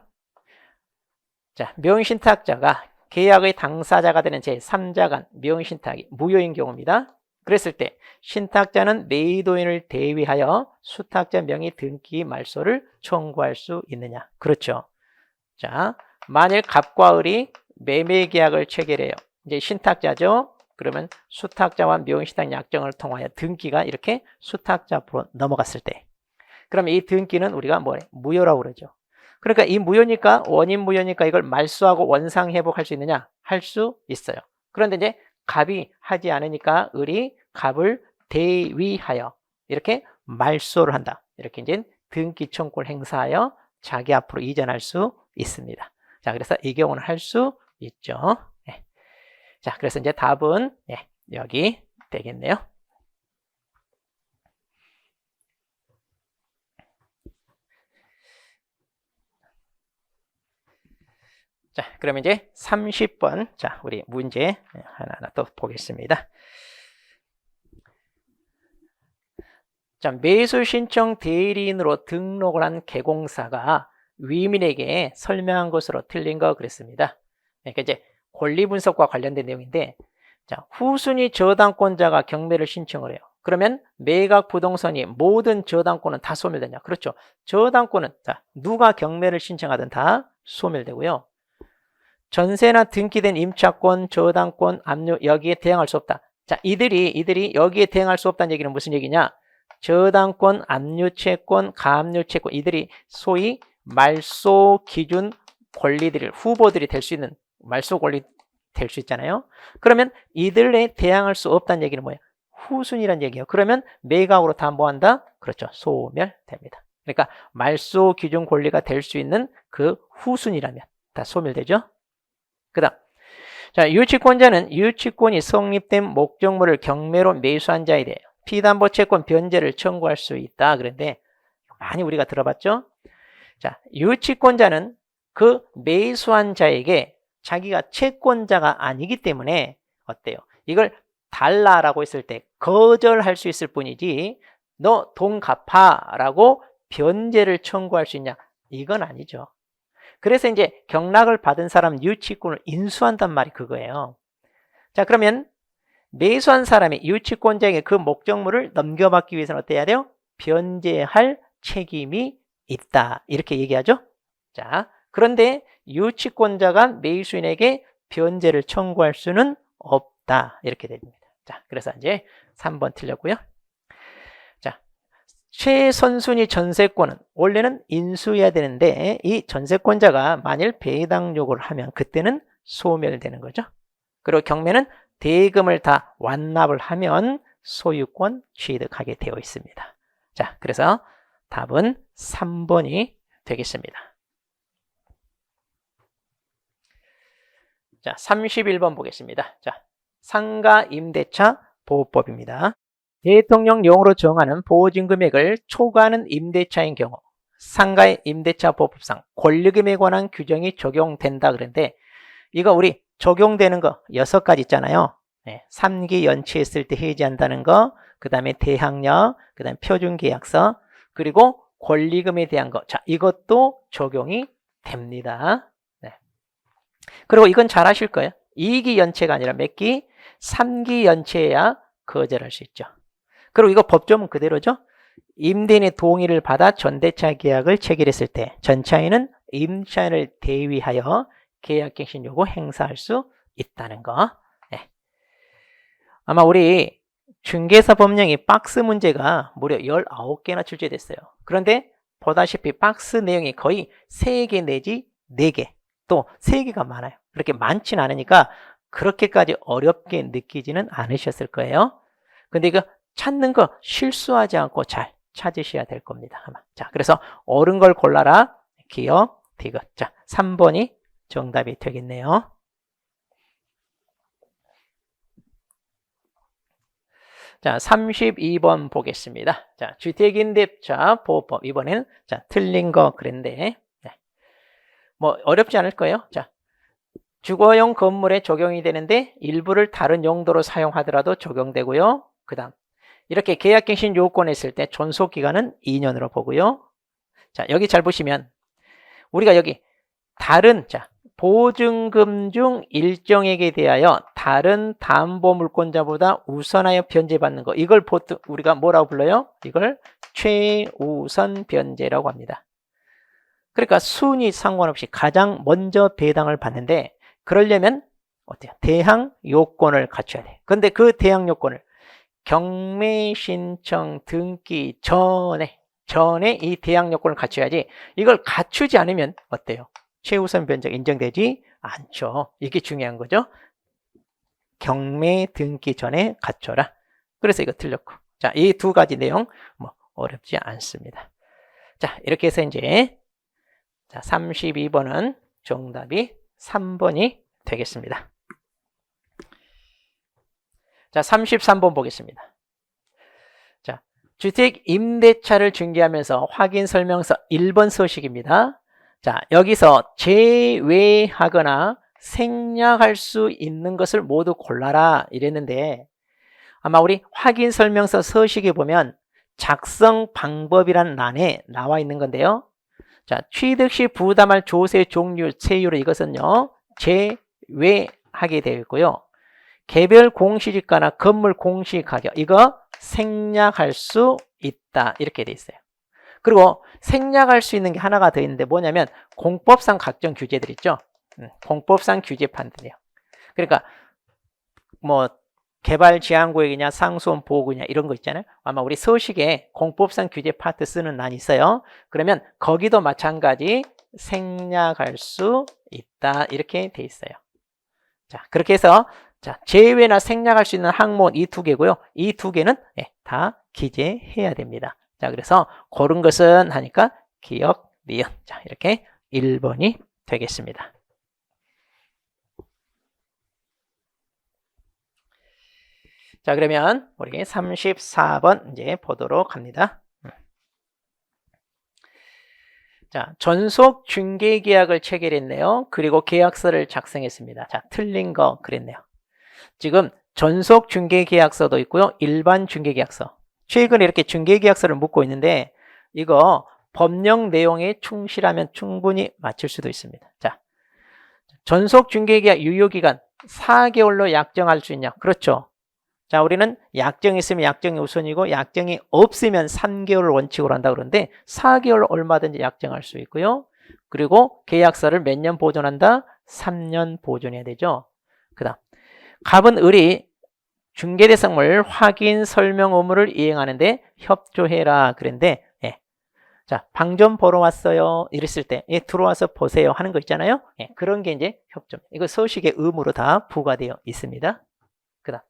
자, 명의신탁자가 계약의 당사자가 되는 제3자간 명의신탁이 무효인 경우입니다. 그랬을 때 신탁자는 매도인을 대위하여 수탁자 명의 등기 말소를 청구할 수 있느냐? 그렇죠. 자, 만일 갑과 을이 매매 계약을 체결해요. 이제 신탁자죠. 그러면 수탁자와 명의신탁 약정을 통하여 등기가 이렇게 수탁자 앞으로 넘어갔을 때, 그러면 이 등기는 우리가 뭐래? 무효라고 그러죠. 그러니까 이 무효니까, 원인 무효니까 이걸 말소하고 원상 회복할 수 있느냐? 할 수 있어요. 그런데 이제 갑이 하지 않으니까 을이 갑을 대위하여 이렇게 말소를 한다. 이렇게 이제 등기 청구를 행사하여 자기 앞으로 이전할 수 있습니다. 자, 그래서 이 경우는 할 수 있죠. 네. 자, 그래서 이제 답은 여기 되겠네요. 자, 그러면 이제 30번. 자, 우리 문제 하나하나 또 보겠습니다. 자, 매수 신청 대리인으로 등록을 한 개공사가 위민에게 설명한 것으로 틀린 거 그랬습니다. 그러니까 이제 권리 분석과 관련된 내용인데, 자, 후순위 저당권자가 경매를 신청을 해요. 그러면 매각 부동산이 모든 저당권은 다 소멸되냐? 그렇죠. 저당권은 자, 누가 경매를 신청하든 다 소멸되고요. 전세나 등기된 임차권, 저당권, 압류 여기에 대항할 수 없다. 자, 이들이 여기에 대항할 수 없다는 얘기는 무슨 얘기냐? 저당권, 압류채권, 가압류채권, 이들이 소위 말소 기준 권리들이 후보들이 될 수 있는 말소 권리 될 수 있잖아요. 그러면 이들에 대항할 수 없다는 얘기는 뭐예요? 후순위란 얘기예요. 그러면 매각으로 다 뭐 한다? 그렇죠. 소멸됩니다. 그러니까 말소 기준 권리가 될 수 있는 그 후순위라면 다 소멸되죠. 그 다음, 자, 유치권자는 유치권이 성립된 목적물을 경매로 매수한 자에 대해 피담보 채권 변제를 청구할 수 있다. 그런데 많이 우리가 들어봤죠? 자, 유치권자는 그 매수한 자에게 자기가 채권자가 아니기 때문에 어때요? 이걸 달라라고 했을 때 거절할 수 있을 뿐이지 너 돈 갚아라고 변제를 청구할 수 있냐? 이건 아니죠. 그래서 이제 경락을 받은 사람 유치권을 인수한단 말이 그거예요. 자, 그러면 매수한 사람이 유치권자에게 그 목적물을 넘겨받기 위해서는 어떻게 해야 돼요? 변제할 책임이 있다. 이렇게 얘기하죠. 자, 그런데 유치권자가 매수인에게 변제를 청구할 수는 없다. 이렇게 됩니다. 자, 그래서 이제 3번 틀렸고요. 자, 최선순위 전세권은 원래는 인수해야 되는데 이 전세권자가 만일 배당 요구를 하면 그때는 소멸되는 거죠. 그리고 경매는 대금을 다 완납을 하면 소유권 취득하게 되어 있습니다. 자, 그래서 답은 3번이 되겠습니다. 자, 31번 보겠습니다. 자, 상가 임대차 보호법입니다. 대통령령으로 정하는 보호진 금액을 초과하는 임대차인 경우 상가의 임대차 보호법상 권리금에 관한 규정이 적용된다 그랬는데 이거 우리 적용되는 거 6가지 있잖아요. 3기 연체했을 때 해지한다는 거, 그 다음에 대항력, 그 다음에 표준계약서, 그리고 권리금에 대한 거. 자, 이것도 적용이 됩니다. 네. 그리고 이건 잘 아실 거예요. 2기 연체가 아니라 몇 기? 3기 연체해야 거절할 수 있죠. 그리고 이거 법조문 그대로죠. 임대인의 동의를 받아 전대차 계약을 체결했을 때 전차인은 임차인을 대위하여 계약갱신 요구 행사할 수 있다는 거. 네. 아마 우리 중개사 법령이 박스 문제가 무려 19개나 출제됐어요. 그런데 보다시피 박스 내용이 거의 3개 내지 4개, 또 3개가 많아요. 그렇게 많진 않으니까 그렇게까지 어렵게 느끼지는 않으셨을 거예요. 근데 이거 찾는 거 실수하지 않고 잘 찾으셔야 될 겁니다. 아마. 자, 그래서 옳은 걸 골라라. 기억, 디귿. 자, 3번이 정답이 되겠네요. 자, 32번 보겠습니다. 자, 주택임대차 보호법. 이번에는 자, 틀린 거 그랬는데 네. 뭐 어렵지 않을 거예요. 자, 주거용 건물에 적용이 되는데 일부를 다른 용도로 사용하더라도 적용되고요. 그 다음 이렇게 계약갱신 요건을 했을 때 존속기간은 2년으로 보고요. 자, 여기 잘 보시면 우리가 여기 다른 자 보증금 중 일정액에 대하여 다른 담보물권자보다 우선하여 변제받는 거. 이걸 보통 우리가 뭐라고 불러요? 이걸 최우선 변제라고 합니다. 그러니까 순위 상관없이 가장 먼저 배당을 받는데, 그러려면 어때요? 대항 요건을 갖춰야 돼. 근데 그 대항 요건을 경매 신청 등기 전에 이 대항 요건을 갖춰야지, 이걸 갖추지 않으면 어때요? 최우선 변제가 인정되지 않죠. 이게 중요한 거죠. 경매 등기 전에 갖춰라. 그래서 이거 틀렸고. 자, 이 두 가지 내용 뭐 어렵지 않습니다. 자, 이렇게 해서 이제 자, 32번은 정답이 3번이 되겠습니다. 자, 33번 보겠습니다. 자, 주택 임대차를 중개하면서 확인 설명서 1번 서식입니다. 자, 여기서 제외하거나 생략할 수 있는 것을 모두 골라라 이랬는데, 아마 우리 확인 설명서 서식에 보면 작성 방법이란 란에 나와 있는 건데요. 자, 취득 시 부담할 조세 종류, 세율, 이것은요 제외하게 되어 있고요. 개별 공시지가나 건물 공시가격, 이거 생략할 수 있다 이렇게 돼 있어요. 그리고 생략할 수 있는 게 하나가 더 있는데 뭐냐면 공법상 각종 규제들 있죠. 공법상 규제판들이에요. 그러니까 뭐 개발 제한구역이냐 상수원 보호구냐 이런 거 있잖아요. 아마 우리 서식에 공법상 규제 파트 쓰는 란이 있어요. 그러면 거기도 마찬가지 생략할 수 있다 이렇게 돼 있어요. 자, 그렇게 해서 자, 제외나 생략할 수 있는 항목은 이 두 개고요. 이 두 개는 다 기재해야 됩니다. 자, 그래서 고른 것은 하니까 기억, 니은. 자, 이렇게 1번이 되겠습니다. 자, 그러면 우리 34번 이제 보도록 합니다. 자, 전속 중개 계약을 체결했네요. 그리고 계약서를 작성했습니다. 자, 틀린 거 그랬네요. 지금 전속 중개 계약서도 있고요. 일반 중개 계약서. 최근에 이렇게 중개 계약서를 묻고 있는데 이거 법령 내용에 충실하면 충분히 맞출 수도 있습니다. 자, 전속 중개 계약 유효 기간 4개월로 약정할 수 있냐? 그렇죠. 자, 우리는 약정이 있으면 약정이 우선이고 약정이 없으면 3개월을 원칙으로 한다 그러는데 4개월 얼마든지 약정할 수 있고요. 그리고 계약서를 몇 년 보존한다? 3년 보존해야 되죠. 그다음 갑은 을이 중개대상물 확인 설명 의무를 이행하는데 협조해라 그랬는데 자, 방 좀 보러 왔어요 이랬을 때 들어와서 보세요 하는 거 있잖아요. 그런 게 이제 협조. 이거 서식의 의무로 다 부과되어 있습니다. 그다음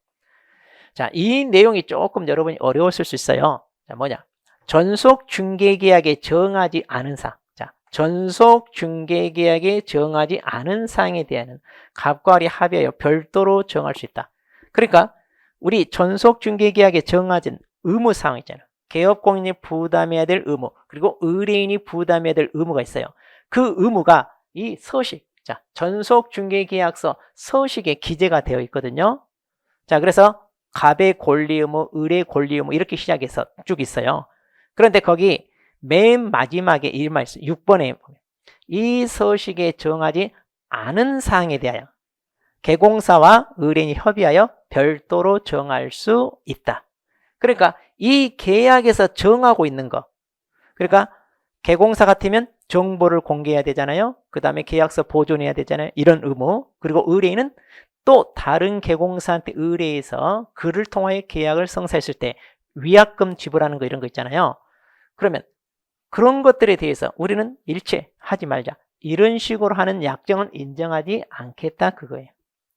자, 이 내용이 조금 여러분이 어려웠을 수 있어요. 자, 뭐냐? 전속 중개계약에 정하지 않은 사항. 자, 전속 중개계약에 정하지 않은 사항에 대한 갑과 을이 합의하여 별도로 정할 수 있다. 그러니까 우리 전속 중개계약에 정해진 의무 사항 있잖아요. 개업공인이 부담해야 될 의무, 그리고 의뢰인이 부담해야 될 의무가 있어요. 그 의무가 이 서식, 자, 전속 중개계약서 서식에 기재가 되어 있거든요. 자, 그래서 갑의 권리 의무, 을의 권리 의무 이렇게 시작해서 쭉 있어요. 그런데 거기 맨 마지막에 이 말 있어요. 6번에 이 서식에 정하지 않은 사항에 대하여 개공사와 의뢰인이 협의하여 별도로 정할 수 있다. 그러니까 이 계약에서 정하고 있는 거. 그러니까 개공사 같으면 정보를 공개해야 되잖아요. 그 다음에 계약서 보존해야 되잖아요. 이런 의무. 그리고 의뢰인은 또 다른 개공사한테 의뢰해서 그를 통하여 계약을 성사했을 때 위약금 지불하는 거 이런 거 있잖아요. 그러면 그런 것들에 대해서 우리는 일체 하지 말자. 이런 식으로 하는 약정은 인정하지 않겠다 그거예요.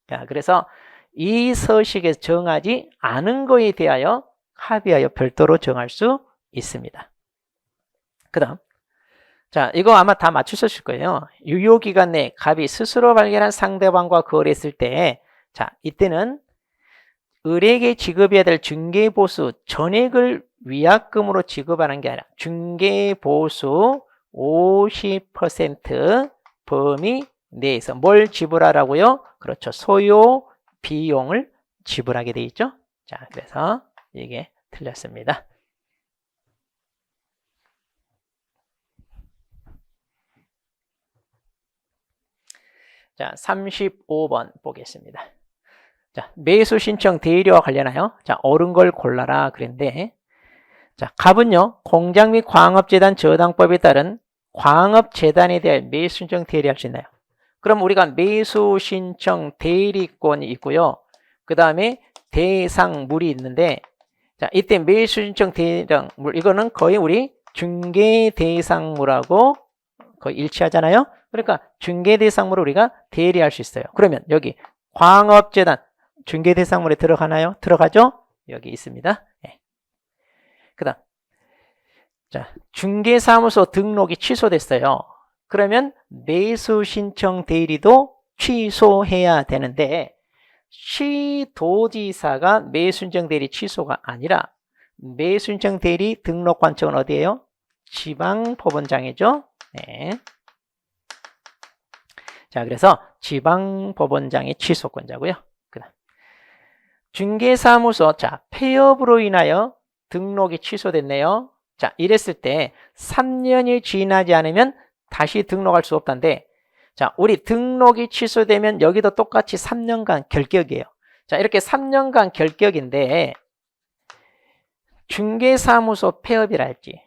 자, 그래서 이 서식에 정하지 않은 거에 대하여 합의하여 별도로 정할 수 있습니다. 그 다음 자, 이거 아마 다 맞추셨을 거예요. 유효기간 내에 갑이 스스로 발견한 상대방과 거래했을 때, 자, 이때는 을에게 지급해야 될 중개보수 전액을 위약금으로 지급하는 게 아니라 중개보수 50% 범위 내에서 뭘 지불하라고요? 그렇죠. 소요 비용을 지불하게 돼 있죠. 자, 그래서 이게 틀렸습니다. 자, 35번 보겠습니다. 자, 매수 신청 대리와 관련하여 자, 옳은 걸 골라라 그랬는데 자, 갑은요 공장 및 광업재단 저당법에 따른 광업재단에 대해 매수 신청 대리할 수 있나요? 그럼 우리가 매수 신청 대리권이 있고요. 그 다음에 대상물이 있는데 자, 이때 매수 신청 대상물 이거는 거의 우리 중개 대상물하고 거의 일치하잖아요. 그러니까 중개 대상물을 우리가 대리할 수 있어요. 그러면 여기 광업재단 중개 대상물에 들어가나요? 들어가죠? 여기 있습니다. 네. 그다음 자, 중개사무소 등록이 취소됐어요. 그러면 매수 신청 대리도 취소해야 되는데 시도지사가 매수 신청 대리 취소가 아니라 매수 신청 대리 등록 관청은 어디예요? 지방법원장이죠. 네. 자, 그래서 지방법원장이 취소권자고요. 그다음 중개사무소 자, 폐업으로 인하여 등록이 취소됐네요. 자, 이랬을 때 3년이 지나지 않으면 다시 등록할 수 없다는데 자, 우리 등록이 취소되면 여기도 똑같이 3년간 결격이에요. 자, 이렇게 3년간 결격인데 중개사무소 폐업이라 할지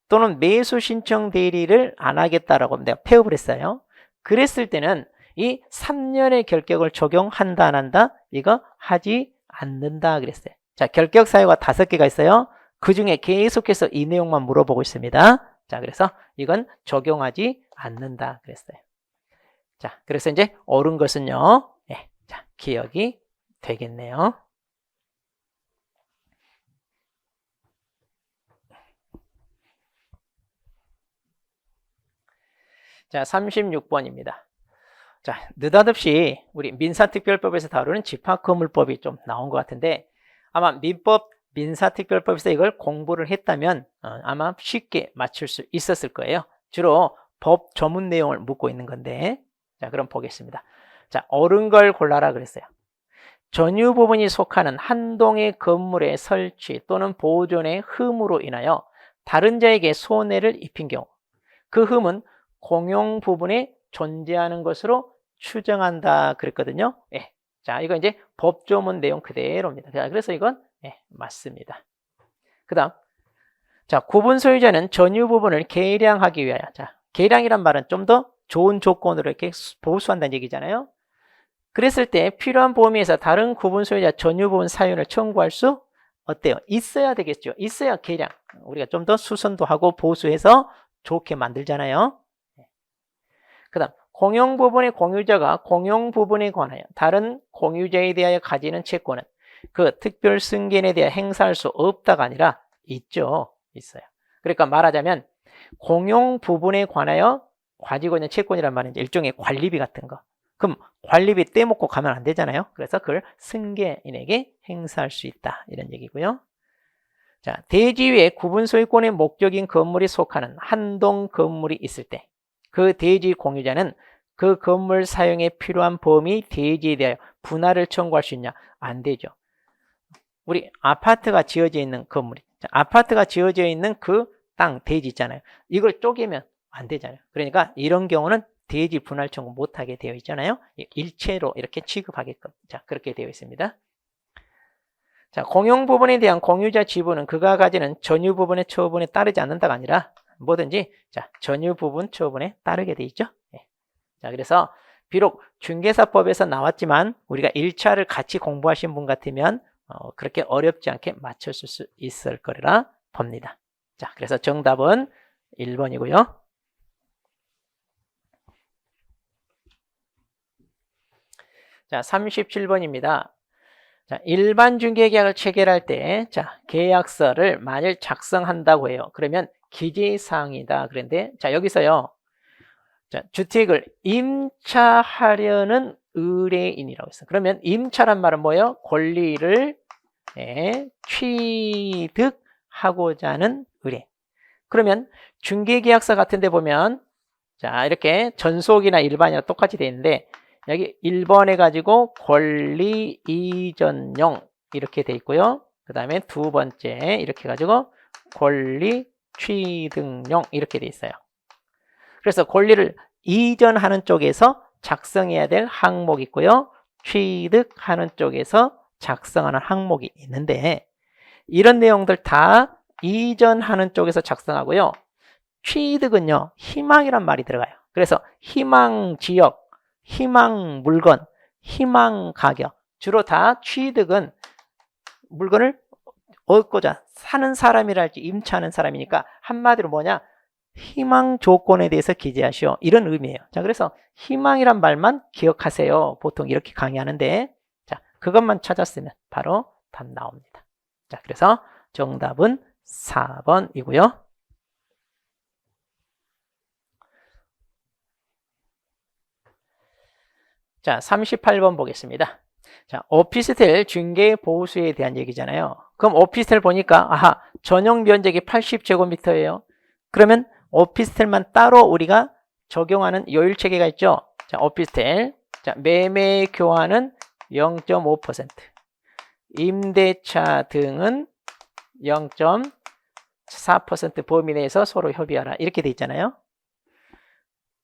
또는 매수 신청 대리를 안 하겠다라고 하면 내가 폐업을 했어요. 그랬을 때는 이 3년의 결격을 적용한다 안 한다? 이거 하지 않는다 그랬어요. 자, 결격 사유가 5개가 있어요. 그 중에 계속해서 이 내용만 물어보고 있습니다. 자, 그래서 이건 적용하지 않는다 그랬어요. 자, 그래서 이제 옳은 것은요. 네, 자, 기억이 되겠네요. 자, 36번입니다. 자, 느닷없이 우리 민사특별법에서 다루는 집합건물법이 좀 나온 것 같은데 아마 민법, 민사특별법에서 이걸 공부를 했다면 아마 쉽게 맞출 수 있었을 거예요. 주로 법 전문 내용을 묻고 있는 건데 자, 그럼 보겠습니다. 자, 옳은 걸 골라라 그랬어요. 전유 부분이 속하는 한 동의 건물의 설치 또는 보존의 흠으로 인하여 다른 자에게 손해를 입힌 경우 그 흠은 공용 부분에 존재하는 것으로 추정한다 그랬거든요. 예. 자, 이거 이제 법조문 내용 그대로입니다. 자, 그래서 이건 예, 맞습니다. 그 다음 자, 구분 소유자는 전유 부분을 계량하기 위하여 자, 계량이란 말은 좀 더 좋은 조건으로 이렇게 보수한다는 얘기잖아요. 그랬을 때 필요한 범위에서 다른 구분 소유자 전유 부분 사유를 청구할 수 어때요? 있어야 되겠죠. 있어야 계량. 우리가 좀 더 수선도 하고 보수해서 좋게 만들잖아요. 그 다음 공용 부분의 공유자가 공용 부분에 관하여 다른 공유자에 대하여 가지는 채권은 그 특별 승계에 대해 행사할 수 없다가 아니라 있죠. 있어요. 그러니까 말하자면 공용 부분에 관하여 가지고 있는 채권이란 말은 일종의 관리비 같은 거. 그럼 관리비 떼먹고 가면 안 되잖아요. 그래서 그걸 승계인에게 행사할 수 있다. 이런 얘기고요. 자, 대지 위에 구분 소유권의 목적인 건물이 속하는 한 동 건물이 있을 때 그 대지 공유자는 그 건물 사용에 필요한 범위 대지에 대하여 분할을 청구할 수 있냐? 안 되죠. 우리 아파트가 지어져 있는 건물이 자, 아파트가 지어져 있는 그 땅 대지 있잖아요. 이걸 쪼개면 안 되잖아요. 그러니까 이런 경우는 대지 분할 청구 못하게 되어 있잖아요. 일체로 이렇게 취급하게끔 자, 그렇게 되어 있습니다. 자, 공용 부분에 대한 공유자 지분은 그가 가지는 전유 부분의 처분에 따르지 않는다가 아니라 뭐든지 자, 전유 부분 처분에 따르게 돼 있죠. 네. 자, 그래서 비록 중개사법에서 나왔지만 우리가 1차를 같이 공부하신 분 같으면 그렇게 어렵지 않게 맞췄을 수 있을 거라 봅니다. 자, 그래서 정답은 1번이고요. 자, 37번입니다. 자, 일반 중개계약을 체결할 때, 자, 계약서를 만일 작성한다고 해요. 그러면 기재사항이다. 그런데, 자, 여기서요. 자, 주택을 임차하려는 의뢰인이라고 했어요. 그러면 임차란 말은 뭐예요? 권리를 취득하고자 하는 의뢰. 그러면 중개계약서 같은 데 보면, 자, 이렇게 전속이나 일반이나 똑같이 되어 있는데, 여기 1번 해가지고 권리 이전용 이렇게 돼 있고요. 그 다음에 두 번째 이렇게 해가지고 권리 취득용 이렇게 돼 있어요. 그래서 권리를 이전하는 쪽에서 작성해야 될 항목이 있고요. 취득하는 쪽에서 작성하는 항목이 있는데 이런 내용들 다 이전하는 쪽에서 작성하고요. 취득은요. 희망이란 말이 들어가요. 그래서 희망 지역, 희망 물건, 희망 가격 주로 다 취득은 물건을 얻고자 사는 사람이랄지 임차하는 사람이니까 한마디로 뭐냐? 희망 조건에 대해서 기재하시오. 이런 의미예요. 자, 그래서 희망이란 말만 기억하세요. 보통 이렇게 강의하는데 자, 그것만 찾았으면 바로 답 나옵니다. 자, 그래서 정답은 4번이고요. 자, 38번 보겠습니다. 자, 오피스텔 중개 보수에 대한 얘기잖아요. 그럼 오피스텔 보니까 아하, 전용 면적이 80제곱미터예요. 그러면 오피스텔만 따로 우리가 적용하는 요율 체계가 있죠. 자, 오피스텔. 자, 매매 교환은 0.5%. 임대차 등은 0.4% 범위 내에서 서로 협의하라. 이렇게 돼 있잖아요.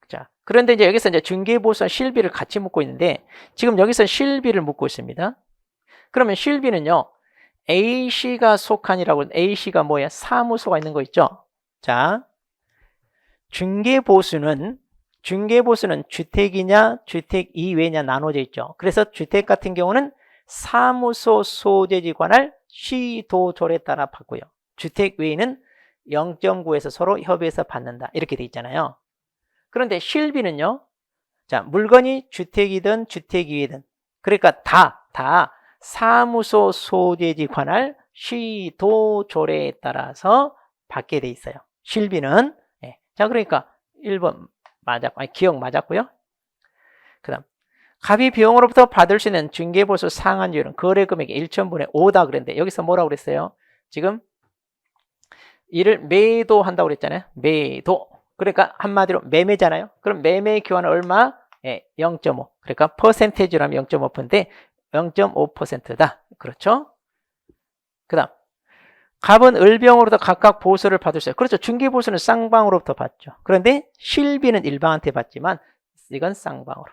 자, 그런데 이제 여기서 이제 중개보수와 실비를 같이 묻고 있는데 지금 여기서 실비를 묻고 있습니다. 그러면 실비는요. A씨가 속한이라고 A씨가 뭐야? 사무소가 있는 거 있죠. 자, 중개보수는 주택이냐 주택 이외냐 나눠져 있죠. 그래서 주택 같은 경우는 사무소 소재지 관할 시도조례에 따라 받고요. 주택 외에는 0.9에서 서로 협의해서 받는다. 이렇게 돼 있잖아요. 그런데 실비는요. 자, 물건이 주택이든 주택 이외든 그러니까 다 사무소 소재지 관할 시도조례에 따라서 받게 돼 있어요. 실비는 예. 자, 그러니까 1번 기억 맞았고요. 그다음 갑이 비용으로부터 받을 수 있는 중개보수 상한율은 거래금액의 1,000분의 5다 그랬는데 여기서 뭐라고 그랬어요? 지금 이를 매도한다고 그랬잖아요. 매도. 그러니까 한마디로 매매잖아요. 그럼 매매 교환은 얼마? 예, 0.5. 그러니까 퍼센테이지로 하면 0.5%인데 0.5%다. 그렇죠? 그다음 갑은 을병으로부터 각각 보수를 받을 수 있어요. 그렇죠. 중개보수는 쌍방으로부터 받죠. 그런데 실비는 일방한테 받지만 이건 쌍방으로.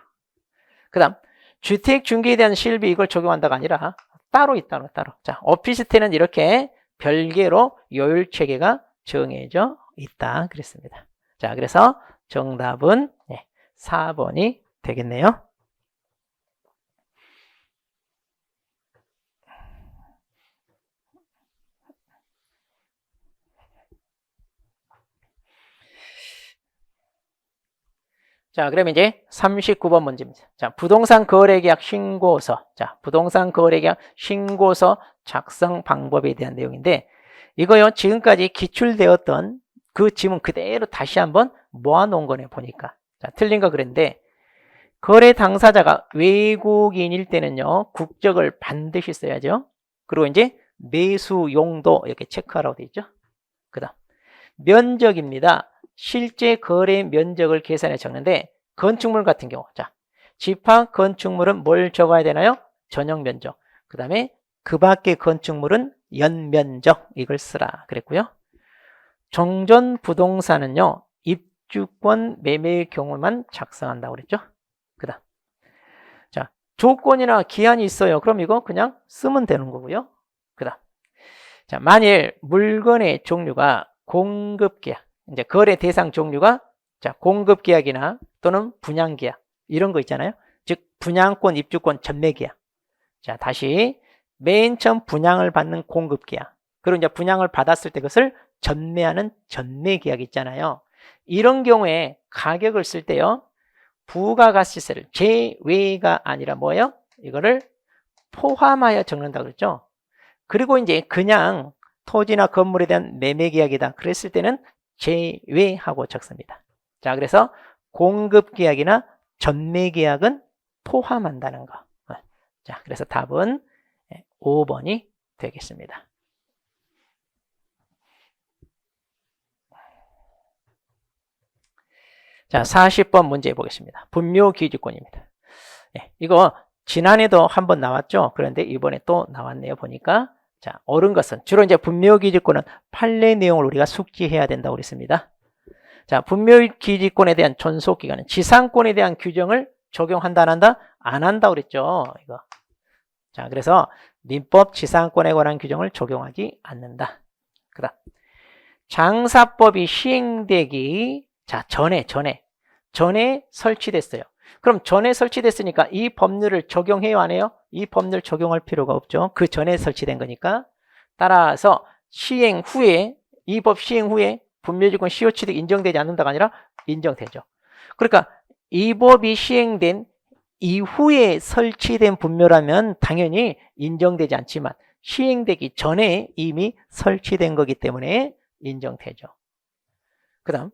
그 다음 주택 중개에 대한 실비 이걸 적용한다가 아니라 따로 있다는 거 따로. 자, 오피스텔은 이렇게 별개로 요율 체계가 정해져 있다 그랬습니다. 자, 그래서 정답은 4번이 되겠네요. 자, 그러면 이제 39번 문제입니다. 자, 부동산 거래계약 신고서. 자, 부동산 거래계약 신고서 작성 방법에 대한 내용인데 이거요, 지금까지 기출되었던 그 지문 그대로 다시 한번 모아놓은 거네, 보니까. 자, 틀린 거 그랬는데 거래 당사자가 외국인일 때는요, 국적을 반드시 써야죠. 그리고 이제 매수 용도 이렇게 체크하라고 되어 있죠. 그 다음 면적입니다. 실제 거래 면적을 계산해 적는데 건축물 같은 경우 자 집합 건축물은 뭘 적어야 되나요? 전용 면적. 그 다음에 그 밖의 건축물은 연면적 이걸 쓰라 그랬고요. 정전 부동산은요 입주권 매매의 경우만 작성한다고 그랬죠. 그 다음 자 조건이나 기한이 있어요. 그럼 이거 그냥 쓰면 되는 거고요. 그 다음 자 만일 물건의 종류가 공급계약 이제 거래 대상 종류가 자 공급계약이나 또는 분양계약 이런 거 있잖아요. 즉 분양권, 입주권, 전매계약. 자 다시 맨 처음 분양을 받는 공급계약 그리고 이제 분양을 받았을 때 그것을 전매하는 전매계약 있잖아요. 이런 경우에 가격을 쓸 때요. 부가가치세를 제외가 아니라 뭐예요? 이거를 포함하여 적는다 그랬죠. 그리고 이제 그냥 토지나 건물에 대한 매매계약이다 그랬을 때는 제외하고 적습니다. 자, 그래서 공급계약이나 전매계약은 포함한다는 거. 자, 그래서 답은 5번이 되겠습니다. 자, 40번 문제 보겠습니다. 분묘기지권입니다. 이거 지난해도 한번 나왔죠. 그런데 이번에 또 나왔네요. 보니까 자, 옳은 것은 주로 이제 분묘기지권은 판례 내용을 우리가 숙지해야 된다고 그랬습니다. 자, 분묘기지권에 대한 존속기간은 지상권에 대한 규정을 적용한다 안 한다? 안 한다 그랬죠. 이거. 자, 그래서 민법 지상권에 관한 규정을 적용하지 않는다. 그다음 장사법이 시행되기 전에 설치됐어요. 그럼 전에 설치됐으니까 이 법률을 적용해요, 안 해요? 이 법률 적용할 필요가 없죠. 그 전에 설치된 거니까. 따라서 시행 후에, 이 법 시행 후에 분묘지권 시효취득 인정되지 않는다가 아니라 인정되죠. 그러니까 이 법이 시행된 이후에 설치된 분묘라면 당연히 인정되지 않지만 시행되기 전에 이미 설치된 거기 때문에 인정되죠. 그 다음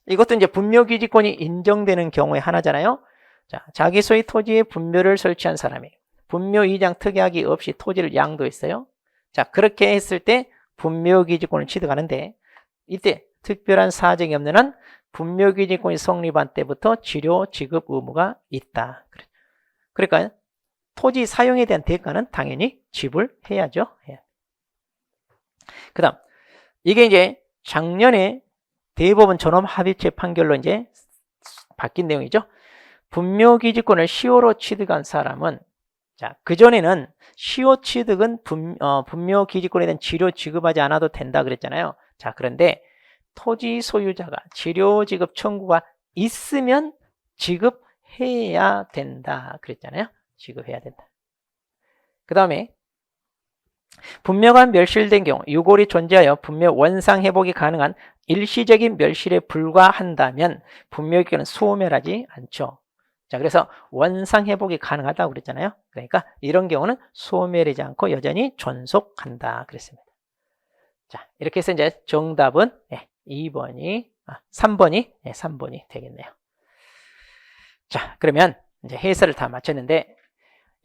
이것도 이제 분묘기지권이 인정되는 경우에 하나잖아요. 자, 자기 소유 토지에 분묘를 설치한 사람이 분묘 이장 특약이 없이 토지를 양도했어요. 자, 그렇게 했을 때 분묘기지권을 취득하는데 이때 특별한 사정이 없는 한 분묘기지권이 성립한 때부터 지료 지급 의무가 있다. 그러니까 토지 사용에 대한 대가는 당연히 지불해야죠. 그 다음 이게 이제 작년에 대법원 전원 합의체 판결로 이제 바뀐 내용이죠. 분묘기지권을 시효로 취득한 사람은 자, 그전에는 시효 취득은 분묘기지권에 대한 지료 지급하지 않아도 된다 그랬잖아요. 자, 그런데 토지 소유자가 지료 지급 청구가 있으면 지급해야 된다 그랬잖아요. 지급해야 된다. 그 다음에 분묘가 멸실된 경우 유골이 존재하여 분묘 원상 회복이 가능한 일시적인 멸실에 불과한다면 분묘기권은 소멸하지 않죠. 자, 그래서 원상 회복이 가능하다고 그랬잖아요. 그러니까 이런 경우는 소멸하지 않고 여전히 존속한다 그랬습니다. 자, 이렇게 해서 이제 정답은 3번이 되겠네요. 자, 그러면 이제 해설을 다 마쳤는데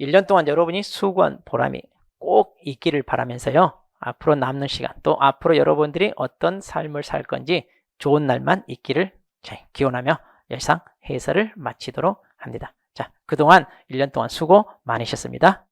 1년 동안 여러분이 수고한 보람이 꼭 있기를 바라면서요. 앞으로 남는 시간 또 앞으로 여러분들이 어떤 삶을 살 건지 좋은 날만 있기를 기원하며 여기서 해설을 마치도록 합니다. 자, 그동안 1년 동안 수고 많으셨습니다.